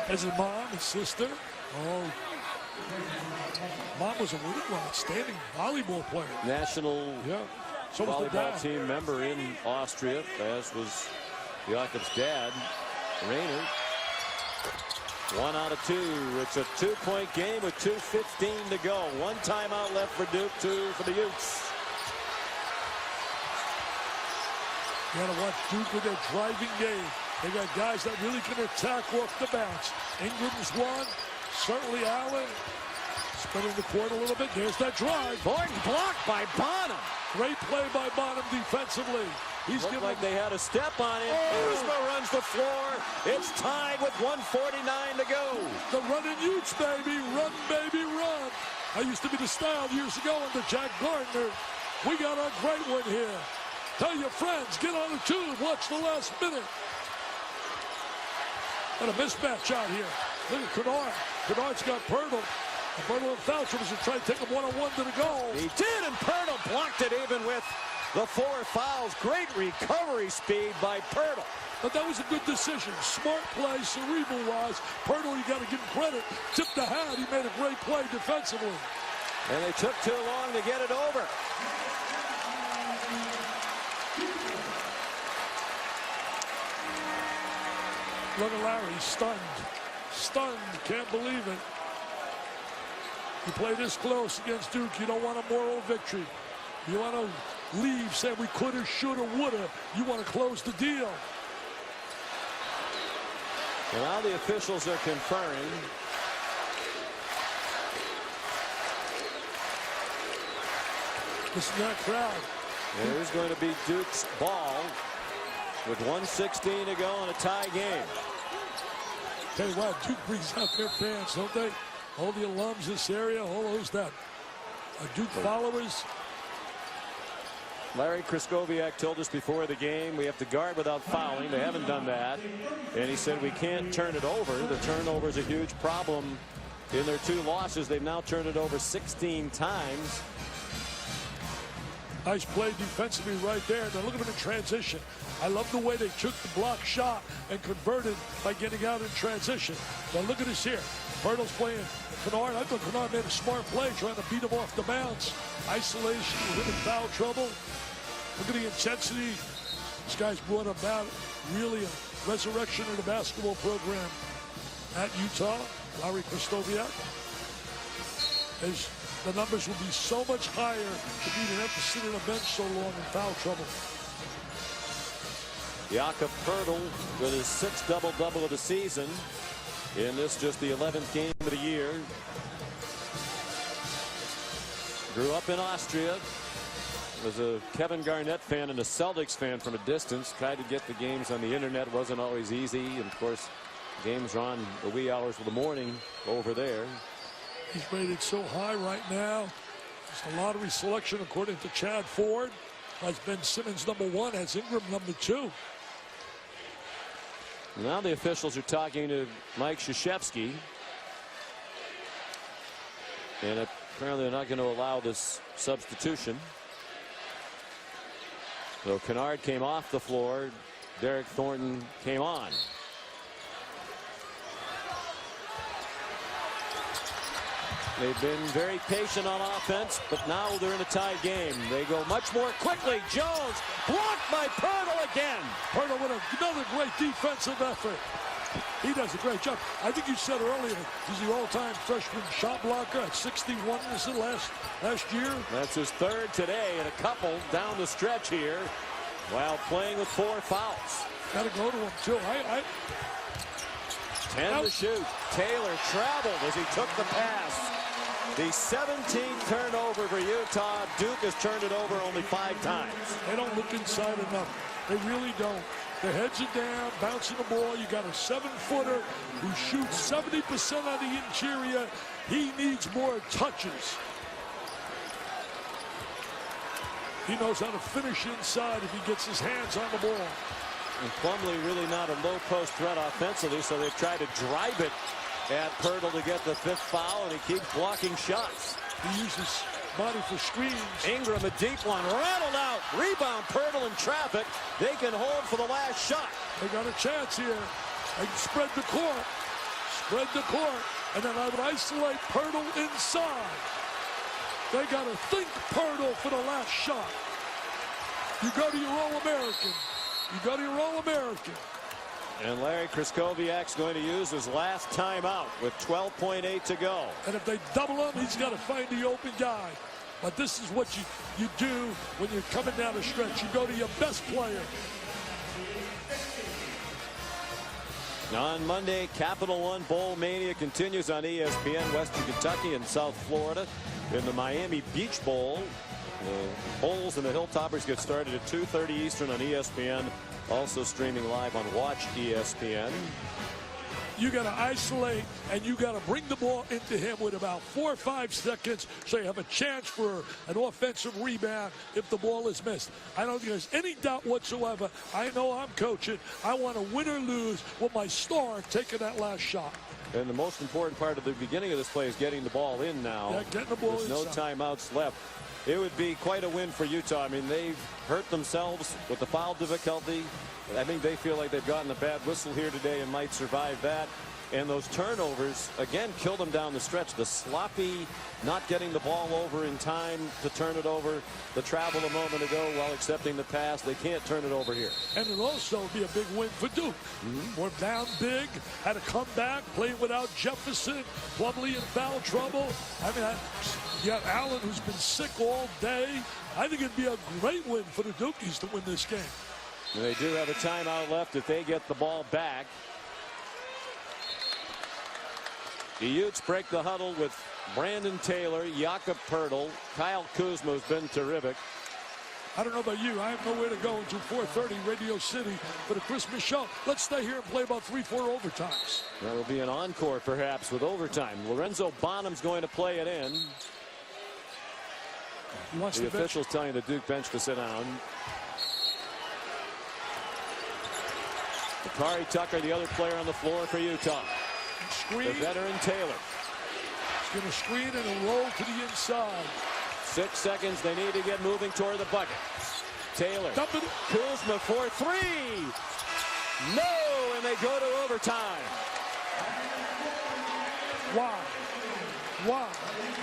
As his mom, his sister. Oh, mom was an outstanding volleyball player.
National
So was the
volleyball
dad.
team member in Austria, as was Jakob's dad, Rainer. 1 out of 2. It's a 2-point game with 2:15 to go. 1 timeout left for Duke, 2 for the Utes.
You gotta watch Duke with their driving game. They got guys that really can attack off the bounce. Ingram's one. Certainly Allen. Spinning the court a little bit. There's that drive.
Thornton blocked by Bonham.
Great play by Bonham defensively. He's
Looked
giving
like they had a step on it. Kuzma runs the floor. It's tied with 1:49 to go.
The running Utes, baby. Run, baby, run. I used to be the style years ago under Jack Gardner. We got a great one here. Tell your friends, get on the tube, watch the last minute. And a mismatch out here. Look at Kennard. Kennard's got Pirtle. And Pirtle and Foucher was trying to take him one-on-one to the goal.
He did, and Pirtle blocked it even with the 4 fouls. Great recovery speed by Pirtle.
But that was a good decision. Smart play, cerebral-wise. Pirtle, you got to give him credit. Tipped the hat. He made a great play defensively.
And they took too long to get it over.
Look at Larry, stunned. Stunned, can't believe it. You play this close against Duke, you don't want a moral victory. You want to leave saying we coulda, shoulda, woulda. You want to close the deal.
And now the officials are conferring.
This is that crowd.
And it is going to be Duke's ball with 1:16 to go in a tie game.
Tell you what, Duke brings out their fans, don't they? All the alums this area, all those that are Duke followers.
Larry Kraskowiak told us before the game we have to guard without fouling. They haven't done that. And he said we can't turn it over. The turnover is a huge problem in their 2 losses. They've now turned it over 16 times.
Nice play defensively right there. Now look at him in transition. I love the way they took the block shot and converted by getting out in transition. Now look at this here. Pirtle's playing Kennard. I thought Kennard made a smart play trying to beat him off the bounce. Isolation, with him in foul trouble. Look at the intensity. This guy's brought about really a resurrection in the basketball program at Utah. Larry Kraskowiak. The numbers will be so much higher to be to have to sit on a bench so long in foul trouble.
Jakob Pirtle with his 6th double-double of the season. In this just the 11th game of the year. Grew up in Austria. Was a Kevin Garnett fan and a Celtics fan from a distance. Tried to get the games on the internet. Wasn't always easy. And of course, games are on the wee hours of the morning over there.
He's rated so high right now. Just a lottery selection according to Chad Ford. Has Ben Simmons #1, has Ingram #2.
Now the officials are talking to Mike Krzyzewski. And apparently they're not going to allow this substitution. So Kennard came off the floor. Derek Thornton came on. They've been very patient on offense, but now they're in a tied game. They go much more quickly. Jones blocked by Pirtle again.
Pirtle with another great defensive effort. He does a great job. I think you said earlier he's the all-time freshman shot blocker at 61. Is it last year?
That's his third today, and a couple down the stretch here while playing with 4 fouls.
Got to go to him too.
10 to shoot. Taylor traveled as he took the pass. The 17th turnover for Utah. Duke has turned it over only 5 times.
They don't look inside enough. They really don't. Their heads are down, bouncing the ball. You got a 7-footer who shoots 70% on the interior. He needs more touches. He knows how to finish inside if he gets his hands on the ball.
And Plumlee really not a low post threat offensively, so they've tried to drive it at Pirtle to get the 5th foul, and he keeps blocking shots.
He uses body for screens.
Ingram, a deep one, rattled out. Rebound, Pirtle in traffic. They can hold for the last shot.
They got a chance here. They can spread the court. Spread the court. And then I would isolate Pirtle inside. They got to think Pirtle for the last shot. You go to your All-American. You go to your All-American.
And Larry Krzyzewski's going to use his last timeout with 12.8 to go.
And if they double him, he's got to find the open guy. But this is what you do when you're coming down the stretch. You go to your best player.
On Monday, Capital One Bowl Mania continues on ESPN. Western Kentucky and South Florida in the Miami Beach Bowl. The Bulls and the Hilltoppers get started at 2:30 Eastern on ESPN. Also streaming live on Watch ESPN.
You got to isolate, and you got to bring the ball into him with about 4 or 5 seconds so you have a chance for an offensive rebound if the ball is missed. I don't think there's any doubt whatsoever. I know I'm coaching. I want to win or lose with my star taking that last shot.
And the most important part of the beginning of this play is getting the ball in now.
Yeah, getting the ball
There's no timeouts left. It would be quite a win for Utah. I mean, they've hurt themselves with the foul difficulty. I think they feel like they've gotten a bad whistle here today and might survive that. And those turnovers, again, kill them down the stretch. The sloppy, not getting the ball over in time to turn it over. The travel a moment ago while accepting the pass. They can't turn it over here.
And it'll also be a big win for Duke. We're down big, had to come back, playing without Jefferson, Plumlee in foul trouble. I mean, you have Allen, who's been sick all day. I think it'd be a great win for the Dukies to win this game.
And they do have a timeout left if they get the ball back. The Utes break the huddle with Brandon Taylor, Jakob Pirtle, Kyle Kuzma, who's been terrific.
I don't know about you. I have nowhere to go until 4:30 Radio City for the Christmas show. Let's stay here and play about 3-4 overtimes.
That will be an encore perhaps with overtime. Lorenzo Bonham's going to play it in. The officials telling the Duke bench to sit down. Bakari Tucker, the other player on the floor for Utah.
Screen.
The veteran Taylor.
He's going to screen and roll to the inside.
6 seconds. They need to get moving toward the bucket. Taylor. Kuzma for 3. No, and they go to overtime.
Why? Why?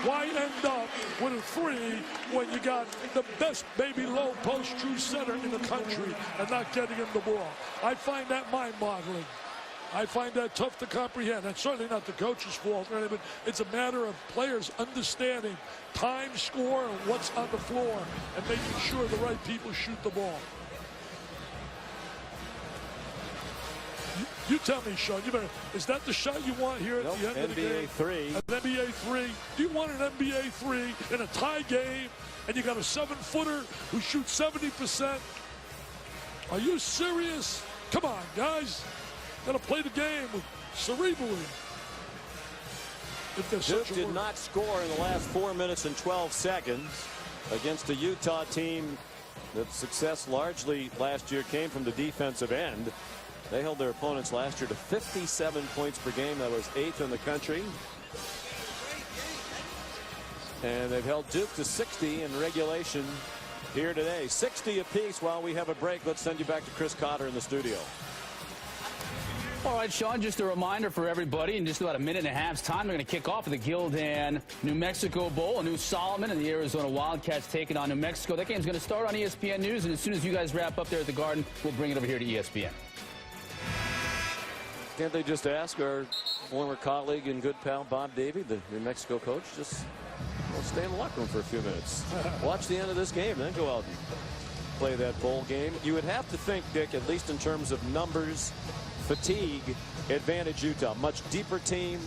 Why end up with a 3 when you got the best baby low post true center in the country and not getting him the ball? I find that mind-boggling. I find that tough to comprehend. That's certainly not the coach's fault, right? But it's a matter of players understanding time, score, and what's on the floor, and making sure the right people shoot the ball. You tell me, Sean. Is that the shot you want here at the end of the game?
NBA 3.
An NBA 3. Do you want an NBA 3 in a tie game, and you got a 7-footer who shoots 70%? Are you serious? Come on, guys. Got to play the game cerebrally.
Duke did not score in the last 4 minutes and 12 seconds against a Utah team That success largely last year came from the defensive end. They held their opponents last year to 57 points per game. That was 8th in the country. And they've held Duke to 60 in regulation here today. 60 apiece. While we have a break, let's send you back to Chris Cotter in the studio.
All right, Sean, just a reminder for everybody, in just about a minute and a half's time, they're going to kick off at the Gildan New Mexico Bowl. A new Solomon and the Arizona Wildcats taking on New Mexico. That game's going to start on ESPN News, and as soon as you guys wrap up there at the Garden, we'll bring it over here to ESPN.
Can't they just ask our former colleague and good pal Bob Davie, the New Mexico coach, just stay in the locker room for a few minutes. Watch the end of this game, then go out and play that bowl game. You would have to think, Dick, at least in terms of numbers, fatigue, advantage Utah. Much deeper team.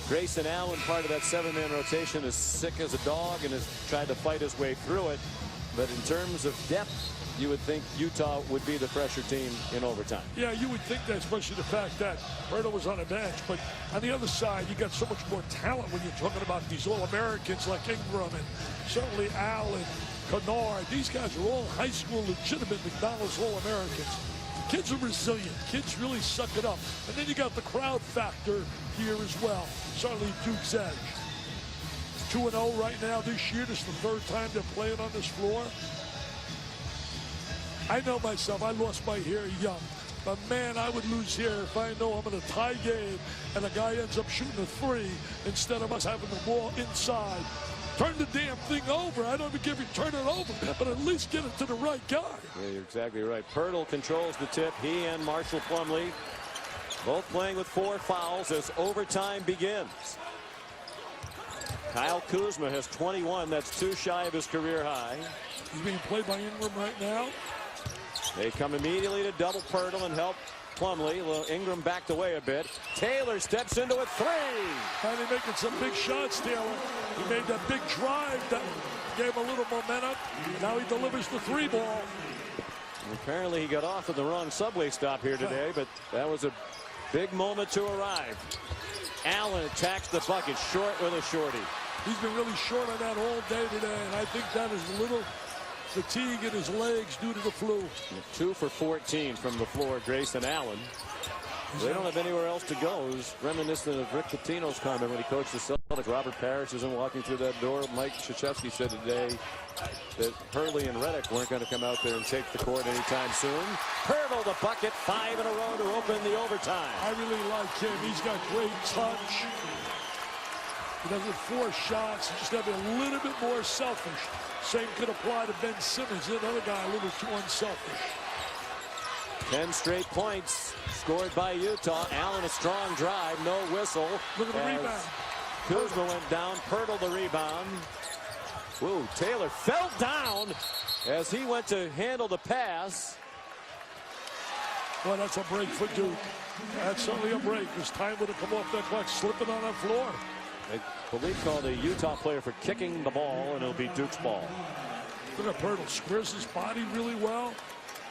Grayson Allen, part of that 7-man rotation, is sick as a dog and has tried to fight his way through it. But in terms of depth, you would think Utah would be the fresher team in overtime.
Yeah, you would think that, especially the fact that Berto was on a bench. But on the other side, you got so much more talent when you're talking about these All-Americans like Ingram and certainly Allen, Kennard. These guys are all high school legitimate McDonald's All-Americans. Kids are resilient. Kids really suck it up. And then you got the crowd factor here as well. Certainly Duke's edge. 2-0 right now this year. This is the 3rd time they're playing on this floor. I know myself. I lost my hair young. But, man, I would lose here if I know I'm in a tie game and a guy ends up shooting a 3 instead of us having the ball inside. Turn the damn thing over. I don't even give you turn it over, but at least get it to the right guy.
Yeah, you're exactly right. Pirtle controls the tip. He and Marshall Plumlee both playing with 4 fouls as overtime begins. Kyle Kuzma has 21. That's 2 shy of his career high.
He's being played by Ingram right now.
They come immediately to double Pirtle and help Plumlee. Well, Ingram backed away a bit. Taylor steps into a 3.
Finally making some big shots, Taylor. He made that big drive that gave a little momentum. Now he delivers the 3 ball.
And apparently he got off at the wrong subway stop here today, but that was a big moment to arrive. Allen attacks the bucket short with a shorty.
He's been really short on that all day today, and I think that is a little fatigue in his legs due to the flu.
2 for 14 from the floor, Grayson Allen. They don't have anywhere else to go. It was reminiscent of Rick Pitino's comment when he coached the Celtics. Robert Parrish isn't walking through that door. Mike Krzyzewski said today that Hurley and Redick weren't going to come out there and take the court anytime soon. Pirtle the bucket, 5 in a row to open the overtime.
I really like him. He's got great touch. He doesn't force shots. He just got to be a little bit more selfish. Same could apply to Ben Simmons, another guy a little too unselfish.
10 straight points scored by Utah. Allen a strong drive, no whistle.
Look at the rebound.
Kuzma went down, Pirtle the rebound. Whoa, Taylor fell down as he went to handle the pass.
Well, that's a break for Duke. That's certainly a break. His time would have come off that clock, slipping on that floor.
They believe called a Utah player for kicking the ball, and it'll be Duke's ball.
Look at Pirtle, squares his body really well.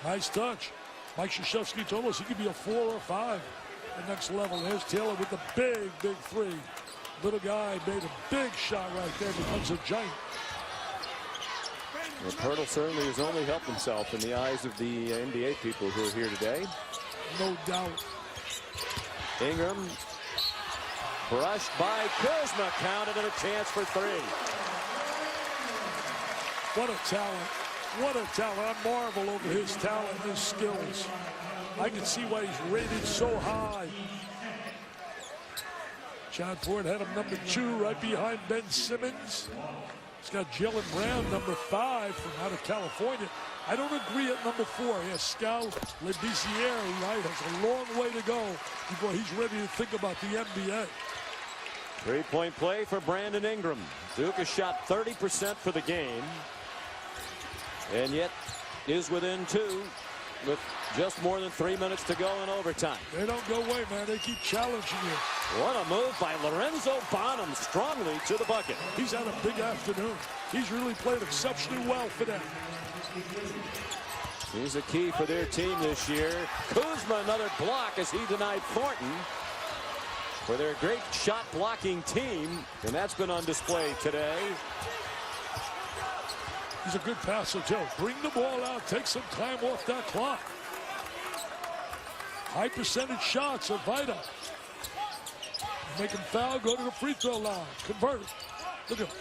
Nice touch. Mike Krzyzewski told us he could be a 4 or 5 at the next level. There's Taylor with the big, big 3. Little guy made a big shot right there, becomes a giant.
Well, Pirtle certainly has only helped himself in the eyes of the NBA people who are here today.
No doubt.
Ingram brushed by Kuzma, counted and a chance for 3.
What a talent. What a talent. I marvel over his talent and his skills. I can see why he's rated so high. John Ford had him number 2 right behind Ben Simmons. He's got Jalen Brown, number 5 from out of California. I don't agree at number 4. Yes, Scout Lebisiere, right, has a long way to go before he's ready to think about the NBA.
3-point play for Brandon Ingram. Duke has shot 30% for the game, and yet is within 2 with just more than 3 minutes to go in overtime.
They don't go away, man. They keep challenging you.
What a move by Lorenzo Bonham, strongly to the bucket.
He's had a big afternoon. He's really played exceptionally well for them.
He's a key for their team this year. Kuzma another block as he denied Thornton for their great shot blocking team, and that's been on display today.
He's a good passer, too. Bring the ball out. Take some time off that clock. High percentage shots are vital. Make him foul, go to the free throw line. Convert. Look at him.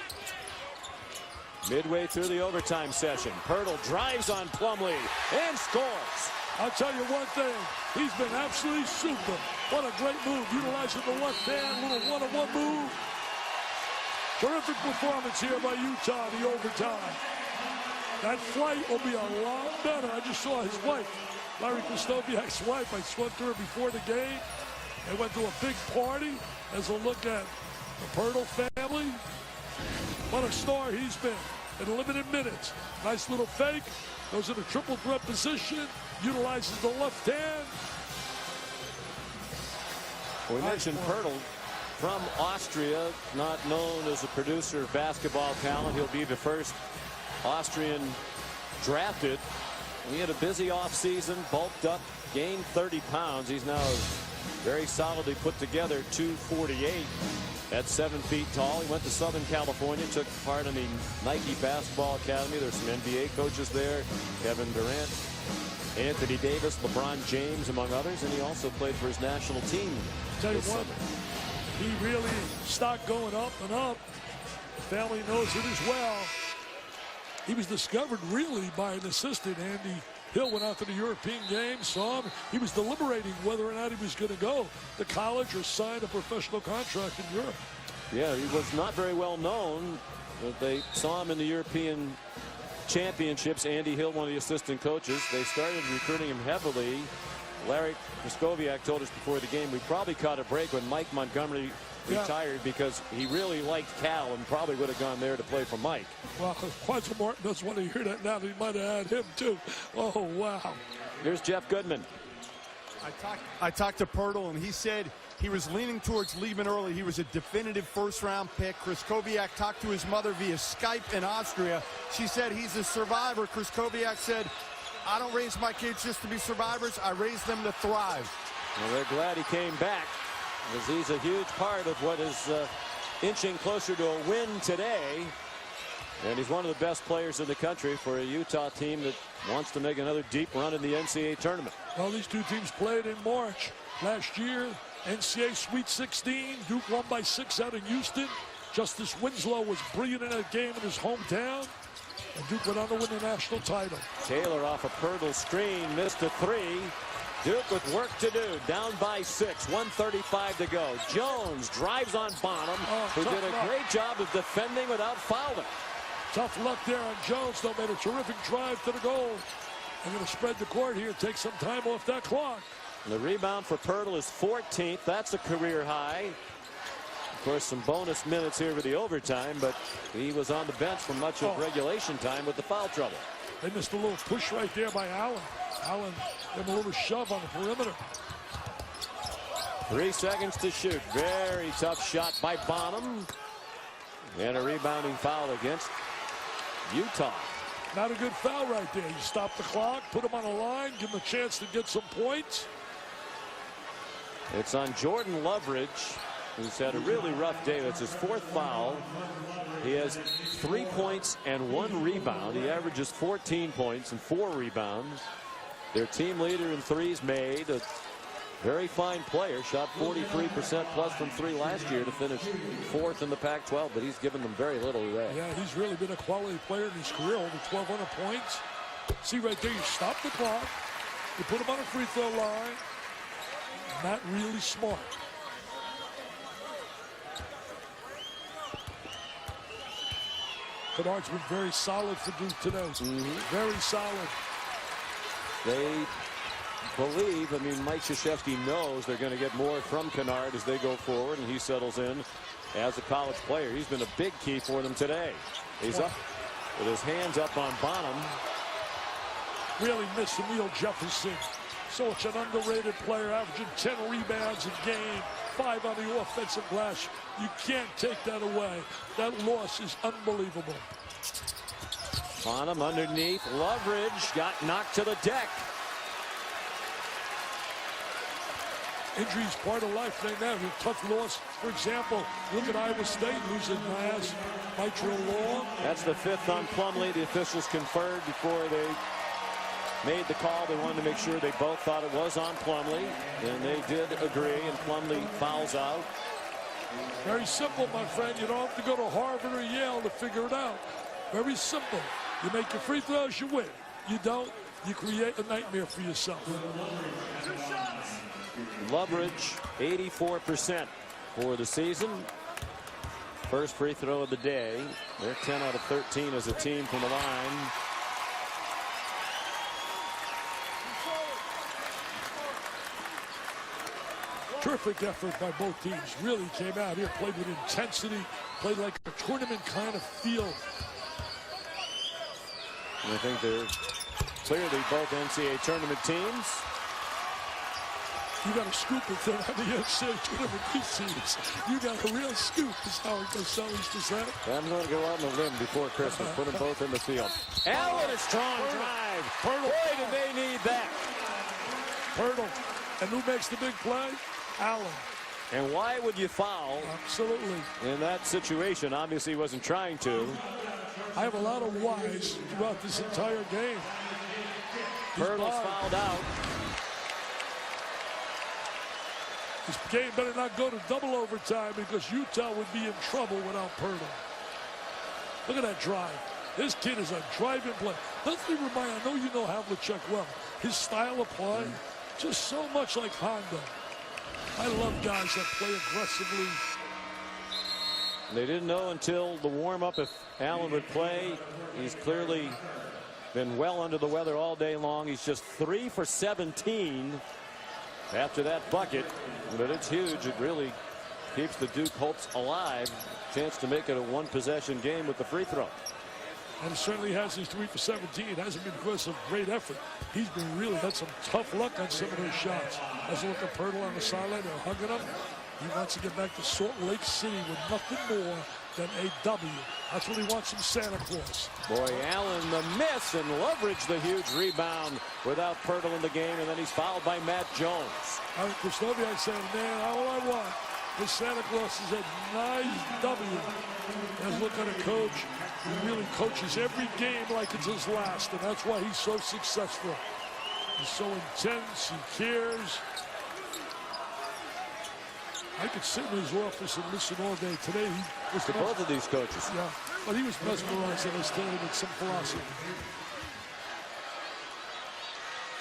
Midway through the overtime session, Pirtle drives on Plumlee and scores.
I'll tell you one thing. He's been absolutely super. What a great move. Utilizing the left hand, little one-on-one move. Terrific performance here by Utah in the overtime. That flight will be a lot better. I just saw his wife, Larry Kristoviak's wife. I went to her before the game. They went to a big party as a look at the Pirtle family. What a star he's been in limited minutes. Nice little fake. Goes in a triple threat position. Utilizes the left hand.
We mentioned Pirtle from Austria, not known as a producer of basketball talent. He'll be the first Austrian drafted. He had a busy offseason, bulked up, gained 30 pounds. He's now very solidly put together, 248 at 7 feet tall. He went to Southern California, took part in the Nike Basketball Academy. There's some NBA coaches there, Kevin Durant, Anthony Davis, LeBron James, among others, and he also played for his national team.
Tell you what, he really started going up and up. The family knows it as well. He was discovered really by an assistant. Andy Hill went out to the European Games, saw him. He was deliberating whether or not he was going to go to college or sign a professional contract in Europe.
Yeah, he was not very well known, but they saw him in the European Championships. Andy Hill, one of the assistant coaches, they started recruiting him heavily. Larry Kristoviak told us before the game we probably caught a break when Mike Montgomery retired because he really liked Cal and probably would have gone there to play for Mike.
Well, Quentin Martin doesn't want to hear that now. He might have had him too. Oh, wow.
Here's Jeff Goodman.
I talked to Pirtle, and he said he was leaning towards leaving early. He was a definitive first-round pick. Kristoviak talked to his mother via Skype in Austria. She said he's a survivor. Kristoviak said, I don't raise my kids just to be survivors. I raise them to thrive.
Well, they're glad he came back because he's a huge part of what is inching closer to a win today. And he's one of the best players in the country for a Utah team that wants to make another deep run in the NCAA tournament.
Well, these two teams played in March last year. NCAA Sweet 16. Duke won by 6 out in Houston. Justice Winslow was brilliant in that game in his hometown. And Duke went on to win the national title.
Taylor off a Pirtle screen, missed a 3. Duke with work to do, down by 6, 1:35 to go. Jones drives on Bonham, who did a great job of defending without fouling.
Tough luck there on Jones, though, made a terrific drive to the goal. I'm going to spread the court here, take some time off that clock.
And the rebound for Pirtle is 14th. That's a career high. Of course, some bonus minutes here with the overtime, but he was on the bench for much of regulation time with the foul trouble.
They missed a little push right there by Allen. Allen gave him a little shove on the perimeter.
3 seconds to shoot. Very tough shot by Bonham. And a rebounding foul against Utah.
Not a good foul right there. You stop the clock, put him on the line, give him a chance to get some points.
It's on Jordan Loveridge, who's had a really rough day. That's his 4th foul. He has 3 points and 1 rebound. He averages 14 points and 4 rebounds. Their team leader in threes made. A very fine player. Shot 43% plus from 3 last year to finish 4th in the Pac-12, but he's given them very little today.
Yeah, he's really been a quality player in his career, over 1,200 points. See right there, you stop the clock, you put him on a free throw line. Not really smart. Kennard's been very solid for Duke today. Very solid.
They believe, I mean, Mike Krzyzewski knows they're going to get more from Kennard as they go forward, and he settles in as a college player. He's been a big key for them today. He's up with his hands up on Bonham.
Really missed Emil Jefferson. Such an underrated player, averaging 10 rebounds a game, 5 on the offensive glass. You can't take that away. That loss is unbelievable.
Bonham underneath. Loveridge got knocked to the deck.
Injuries part of life. They never a tough loss. For example, look at Iowa State losing last mitral long.
That's the 5th on Plumlee. The officials conferred before they made the call. They wanted to make sure they both thought it was on Plumlee, and they did agree, and Plumlee fouls out.
Very simple, my friend. You don't have to go to Harvard or Yale to figure it out. Very simple. You make your free throws, you win. You don't, you create a nightmare for yourself.
Loveridge, 84% for the season. First free throw of the day. They're 10 out of 13 as a team from the line.
Terrific effort by both teams. Really came out here, played with intensity, played like a tournament kind of feel.
And I think they're clearly both NCAA tournament teams.
You got a scoop if they're on the NCAA tournament these teams. You got a real scoop, is how it goes, used to say.
I'm going to go on the limb before Christmas. Put them both in the field. Allen, a strong drive.
Pirtle.
Boy, do they need that.
Pirtle. And who makes the big play? Allen.
And why would you foul?
Absolutely.
In that situation? Obviously, he wasn't trying to.
I have a lot of whys throughout this entire game.
Pirtle's fouled out.
This game better not go to double overtime because Utah would be in trouble without Pirtle. Look at that drive. This kid is a driving play. Doesn't he remind, I know you know Havlicek well. His style of play, just so much like Honda. I love guys that play aggressively.
They didn't know until the warm-up if Allen would play. He's clearly been well under the weather all day long. He's just 3 for 17 after that bucket. But it's huge. It really keeps the Duke hopes alive. Chance to make it a one-possession game with the free throw.
And it certainly has. He's 3 for 17. It hasn't been because of great effort. He's been really had some tough luck on some of those shots. As you look at Pirtle on the sideline, they're hugging him. He wants to get back to Salt Lake City with nothing more than a W. That's what he wants from Santa Claus.
Boy, Allen the miss, and Loveridge the huge rebound without Pirtle in the game, and then he's fouled by Matt Jones.
Kristoviak said, man, all I want is Santa Claus is a nice W. And look at a coach who really coaches every game like it's his last, and that's why he's so successful. He's so intense, he cares. I could sit in his office and listen all day. Today he was
to both of these coaches.
Yeah, but he was mesmerized, and I was telling him with some philosophy.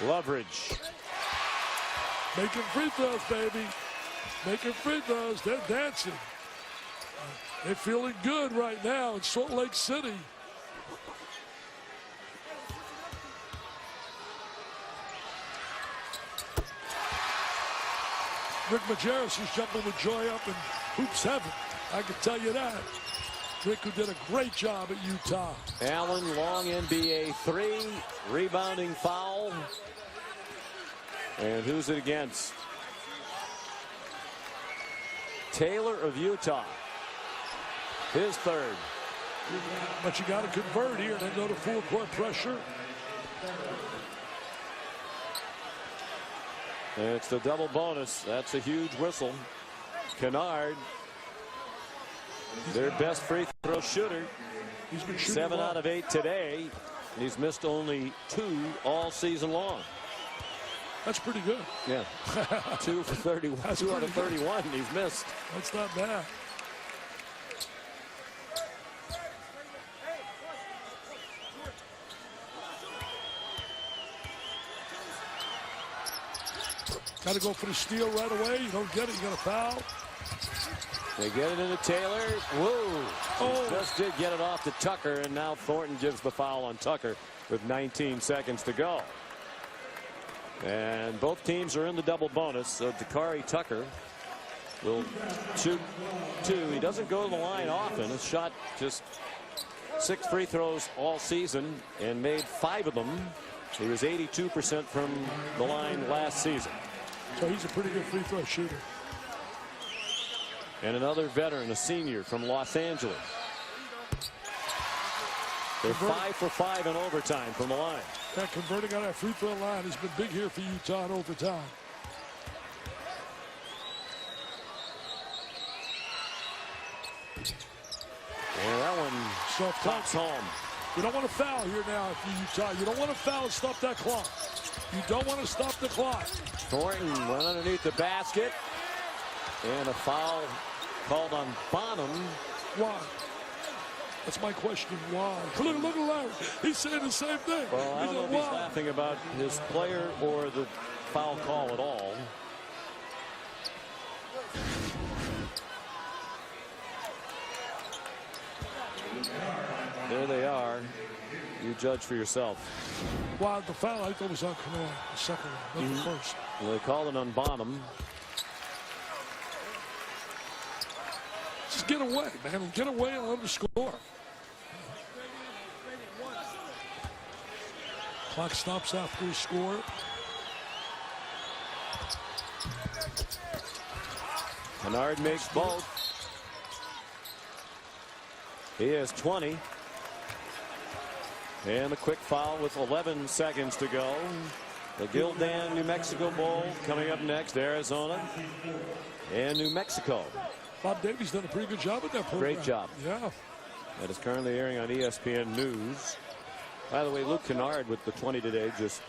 Loveridge.
Making free throws, baby. Making free throws. They're dancing. They're feeling good right now in Salt Lake City. Rick Majerus is jumping with joy up in hoops heaven. I can tell you that. Rick, who did a great job at Utah.
Allen, long NBA 3, rebounding foul. And who's it against? Taylor of Utah. His third.
But you got to convert here and then go to full court pressure.
And it's the double bonus. That's a huge whistle. Kennard, their best free throw shooter.
He's been shooting
7
well.
out of 8 today. And he's missed only 2 all season long.
That's pretty good.
Yeah. 2 for 31.
That's
2 out of
pretty good.
31 he's missed.
That's not bad. Got to go for the steal right away. You don't get it, you got to foul.
They get it into Taylor. Whoa.
Oh.
Just did get it off to Tucker, and now Thornton gives the foul on Tucker with 19 seconds to go. And both teams are in the double bonus, so Dakari Tucker will shoot 2. He doesn't go to the line often. Has shot just 6 free throws all season and made 5 of them. He was 82% from the line last season.
So he's a pretty good free throw shooter.
And another veteran, a senior from Los Angeles. They're 5 for 5 in overtime from the line.
That converting on that free throw line has been big here for Utah in overtime.
And that one tops home.
You don't want to foul here now if you're Utah. You don't want to foul and stop that clock. You don't want to stop the clock.
Thornton went underneath the basket. And a foul called on Bonham.
Why? That's my question. Why? Look at Larry. He's saying the same thing.
Well, I don't know if he's laughing about his player or the foul call at all. There they are. You judge for yourself.
Wow, the foul I thought was on Canal. The second one, not the first.
Well, they called it on Bonham.
Just get away, man. Get away and let him score. Clock stops after he scored.
Kennard makes both. He has 20. And a quick foul with 11 seconds to go. The Gildan New Mexico Bowl coming up next. Arizona and New Mexico.
Bob Davies done a pretty good job at that program.
Great job.
Yeah.
That is currently airing on ESPN News. By the way, Luke Kennard with the 20 today, just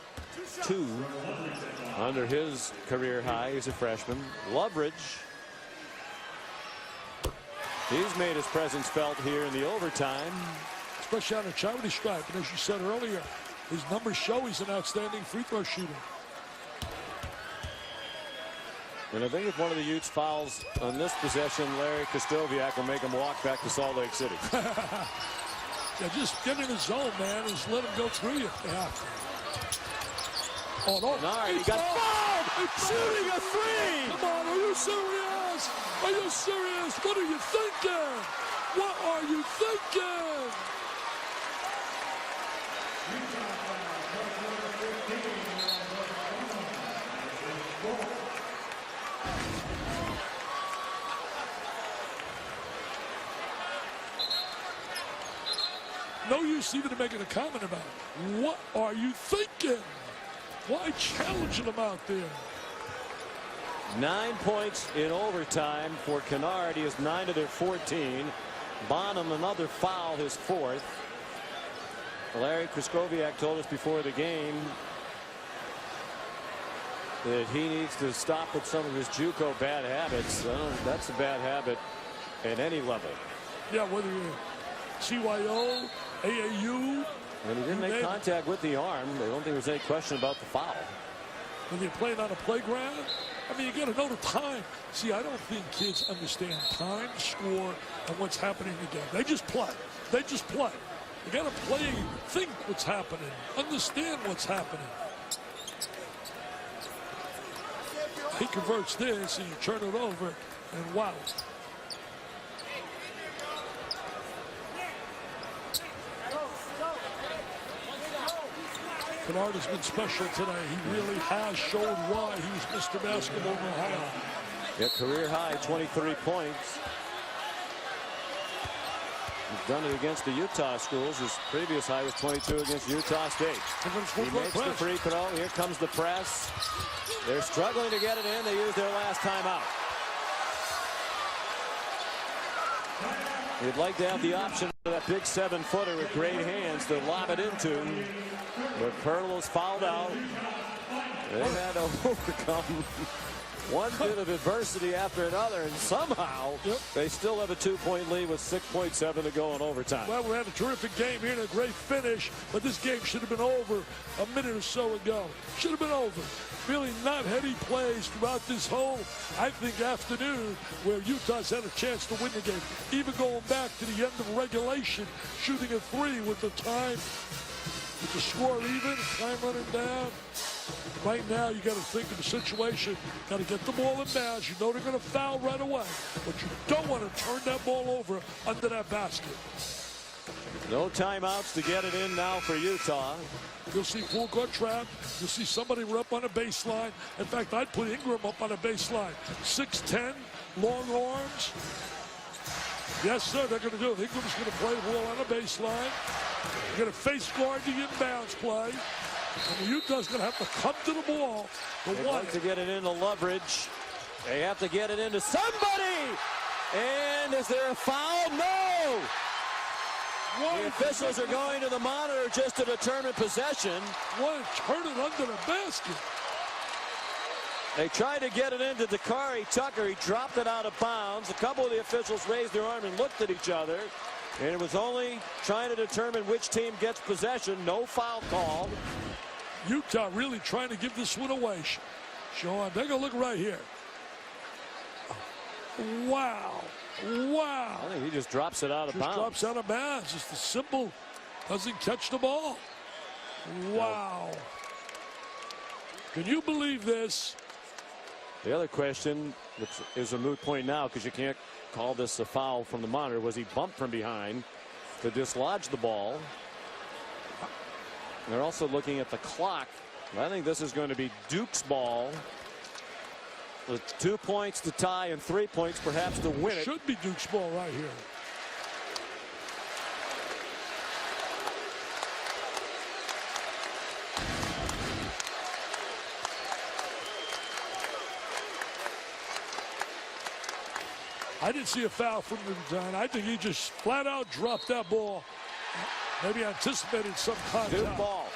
2 under his career high. He's a freshman. Loveridge. He's made his presence felt here in the overtime.
Especially on a charity stripe. And as you said earlier, his numbers show he's an outstanding free throw shooter.
And I think if one of the Utes fouls on this possession, Larry Kostoviak will make him walk back to Salt Lake City.
Yeah, just get in the zone, man, and just let him go through you. Yeah. Oh, no.
He got fouled! Shooting a three!
Come on, are you serious? Are you serious? What are you thinking? What are you thinking? No use even making a comment about it. What are you thinking? Why challenging him out there?
9 points in overtime for Kennard. He is 9 of their 14. Bonham, another foul, his 4th. Larry Kostoviak told us before the game that he needs to stop with some of his JUCO bad habits. That's a bad habit at any level.
Yeah, whether you're CYO, AAU.
And he didn't make contact with the arm. I don't think there's any question about the foul.
When you're playing on a playground, I mean, you got to know the time. See, I don't think kids understand time, score, and what's happening in the game. They just play. They just play. You got to play, think what's happening, understand what's happening. He converts this, and you turn it over, and wow. Kennard has been special today. He really has shown why he's Mr. Basketball in Ohio.
Yeah, career high 23 points. He's done it against the Utah schools. His previous high was 22 against Utah State. He makes the free throw. Here comes the press. They're struggling to get it in. They used their last timeout. You'd like to have the option of that big 7-footer with great hands to lob it into. But Pirtle's fouled out. They've had to overcome one bit of adversity after another, and somehow they still have a 2-point lead with 6.7 to go in overtime.
Well, we had a terrific game here and a great finish, but this game should have been over a minute or so ago. Should have been over. Really not heady plays throughout this whole, I think, afternoon where Utah's had a chance to win the game. Even going back to the end of regulation, shooting a 3 with the time, with the score even, time running down. Right now, you got to think of the situation. Got to get the ball in bounds. You know they're going to foul right away, but you don't want to turn that ball over under that basket.
No timeouts to get it in now for Utah.
You'll see full court trap. You'll see somebody up on a baseline. In fact, I'd put Ingram up on a baseline. 6'10", long arms. Yes, sir, they're going to do it. Ingram's going to play the ball on a baseline. They're going to face guard the inbounds play. And Utah's going to have to come to the ball.
They'd like to get it into Loveridge. They have to get it into somebody. And is there a foul? No! The officials are going to the monitor just to determine possession.
One turn it under the basket.
They tried to get it into Dakari Tucker. He dropped it out of bounds. A couple of the officials raised their arm and looked at each other. And it was only trying to determine which team gets possession. No foul called.
Utah really trying to give this one away. Sean, take a look right here. Wow. Wow.
I think he just drops it out of bounds.
Drops out of bounds. Just a simple, doesn't catch the ball. Wow. Can you believe this?
The other question, which is a moot point now because you can't call this a foul from the monitor, was he bumped from behind to dislodge the ball? And they're also looking at the clock. I think this is going to be Duke's ball with 2 points to tie and 3 points perhaps to win it.
Should be Duke's ball right here. I didn't see a foul from the design. I think he just flat out dropped that ball. Maybe anticipated some contact.
Duke ball.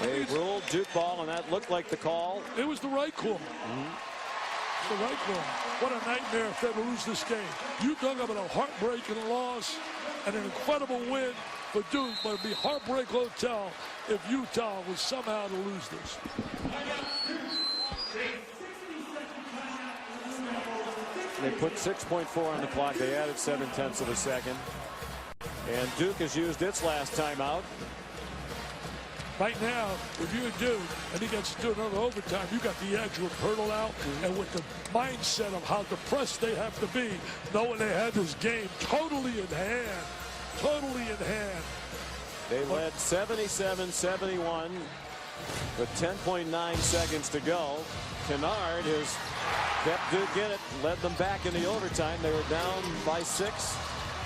They ruled Duke ball, and that looked like the call.
It was the right call. The right call. What a nightmare if they lose this game. You talk about a heartbreaking loss and an incredible win for Duke, but it'd be heartbreak hotel if Utah was somehow to lose this.
They put 6.4 on the clock. They added 0.7 of a second. And Duke has used its last timeout.
Right now, if you're Duke and he gets to do another overtime, you got the edge with Hurdle out and with the mindset of how depressed they have to be, knowing they had this game totally in hand. Totally in hand.
They led 77-71 with 10.9 seconds to go. Kennard has kept Duke in it, led them back in the overtime. They were down by 6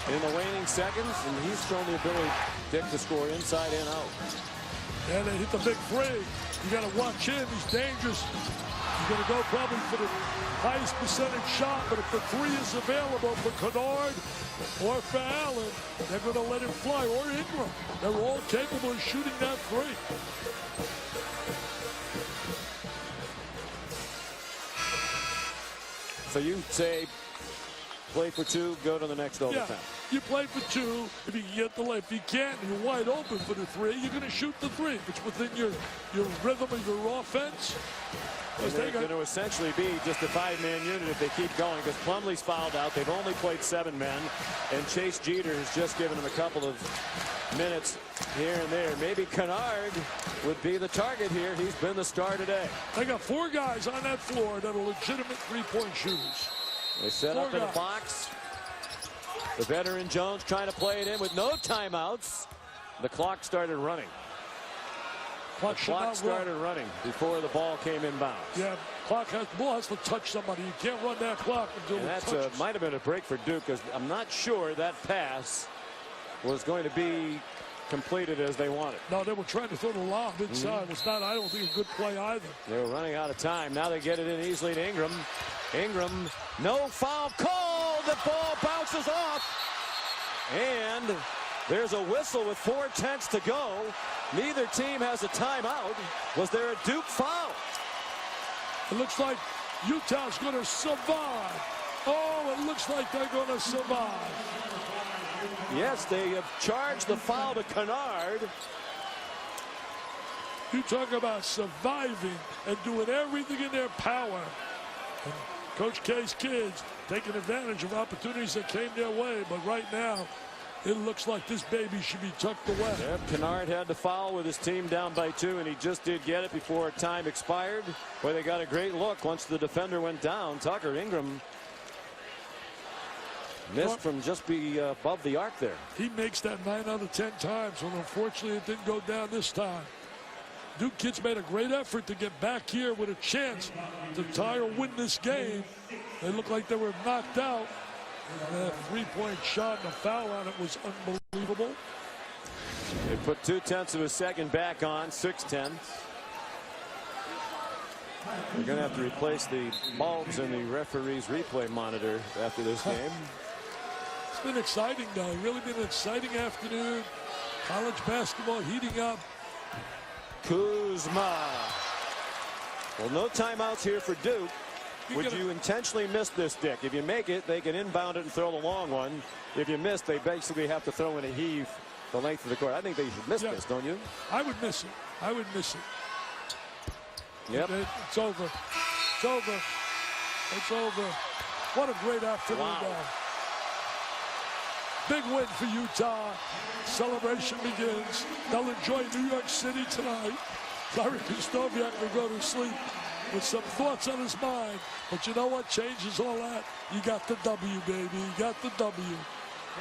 in the waning seconds, and he's shown the ability, Dick, to score inside and out.
And they hit the big three. You got to watch him. He's dangerous. He's going to go probably for the highest percentage shot, but if the three is available for Kennard or for Allen, they're going to let him fly, or Ingram. They're all capable of shooting that three.
So you say play for 2, go to the next overtime.
Yeah, you play for 2 if you can get the left. If you can't, you're wide open for the 3. You're going to shoot the 3. If it's within your rhythm of your offense.
And they're going to essentially be just a 5-man unit if they keep going, because Plumlee's fouled out. They've only played 7 men, and Chase Jeter has just given them a couple of minutes here and there. Maybe Kennard would be the target here. He's been the star today.
They got 4 guys on that floor that are legitimate three-point shooters.
They set up in a box. The veteran Jones trying to play it in with no timeouts. The clock started running. The clock started running before the ball came inbounds.
Yeah, the ball has to touch somebody. You can't run that clock until it touches.
Might have been a break for Duke, because I'm not sure that pass was going to be completed as they wanted.
No, they were trying to throw the lob inside. It was not, I don't think, a good play either.
They were running out of time. Now they get it in easily to Ingram. Ingram, no foul call. The ball bounces off. And there's a whistle with 4:10 to go. Neither team has a timeout. Was there a Duke foul?
It looks like Utah's going to survive. Oh, it looks like they're going to survive.
Yes, they have charged the foul to Kennard.
You talk about surviving and doing everything in their power. And Coach K's kids taking advantage of opportunities that came their way, but right now, it looks like this baby should be tucked away.
Yep, Kennard had to foul with his team down by 2, and he just did get it before time expired. Boy, they got a great look once the defender went down. Tucker Ingram missed from just above the arc there.
He makes that 9 out of 10 times, and unfortunately it didn't go down this time. Duke kids made a great effort to get back here with a chance to tie or win this game. They looked like they were knocked out. And that 3-point shot and a foul on it was unbelievable.
They put 0.2 of a second back on, 6/10. We're going to have to replace the bulbs in the referee's replay monitor after this game.
It's been exciting, though. Really been an exciting afternoon. College basketball heating up.
Kuzma. Well, no timeouts here for Duke. Would you intentionally miss this, Dick? If you make it, they can inbound it and throw the long one. If you miss, they basically have to throw in a heave the length of the court. I think they should miss this, don't you?
I would miss it. I would miss it.
Yep.
It's over. It's over. It's over. What a great afternoon, though. Big win for Utah. Celebration begins. They'll enjoy New York City tonight. Larry Krzyzewski will go to sleep with some thoughts on his mind. But you know what changes all that? You got the W, baby. You got the W.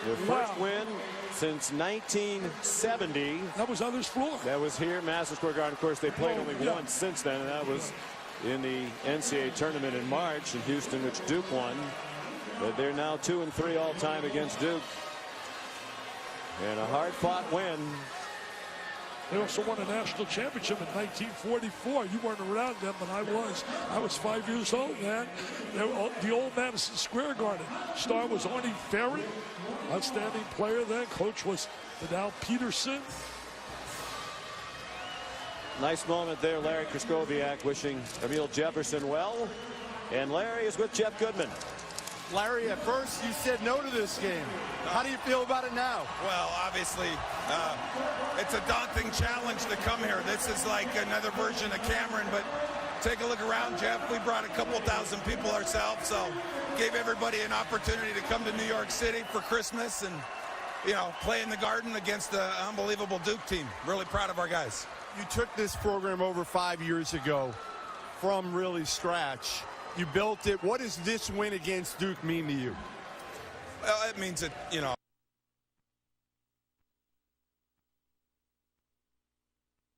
Their first win since 1970.
That was on this floor.
That was here, Madison Square Garden. Of course, they played only once since then, and that was in the NCAA tournament in March in Houston, which Duke won. But they're now 2-3 all time against Duke. And a hard-fought win.
They also won a national championship in 1944. You weren't around then, but I was. I was 5 years old, man. The old Madison Square Garden. Star was Arnie Ferry, outstanding player then. Coach was Vidal Peterson.
Nice moment there, Larry Krzyzewski wishing Emil Jefferson well. And Larry is with Jeff Goodman.
Larry, at first you said no to this game. How do you feel about it now?
Well, obviously, it's a daunting challenge to come here. This is like another version of Cameron, but take a look around, Jeff. We brought a couple thousand people ourselves, so gave everybody an opportunity to come to New York City for Christmas and, you know, play in the Garden against the unbelievable Duke team. Really proud of our guys.
You took this program over 5 years ago from really scratch. You built it. What does this win against Duke mean to you?
Well, it means that, you know,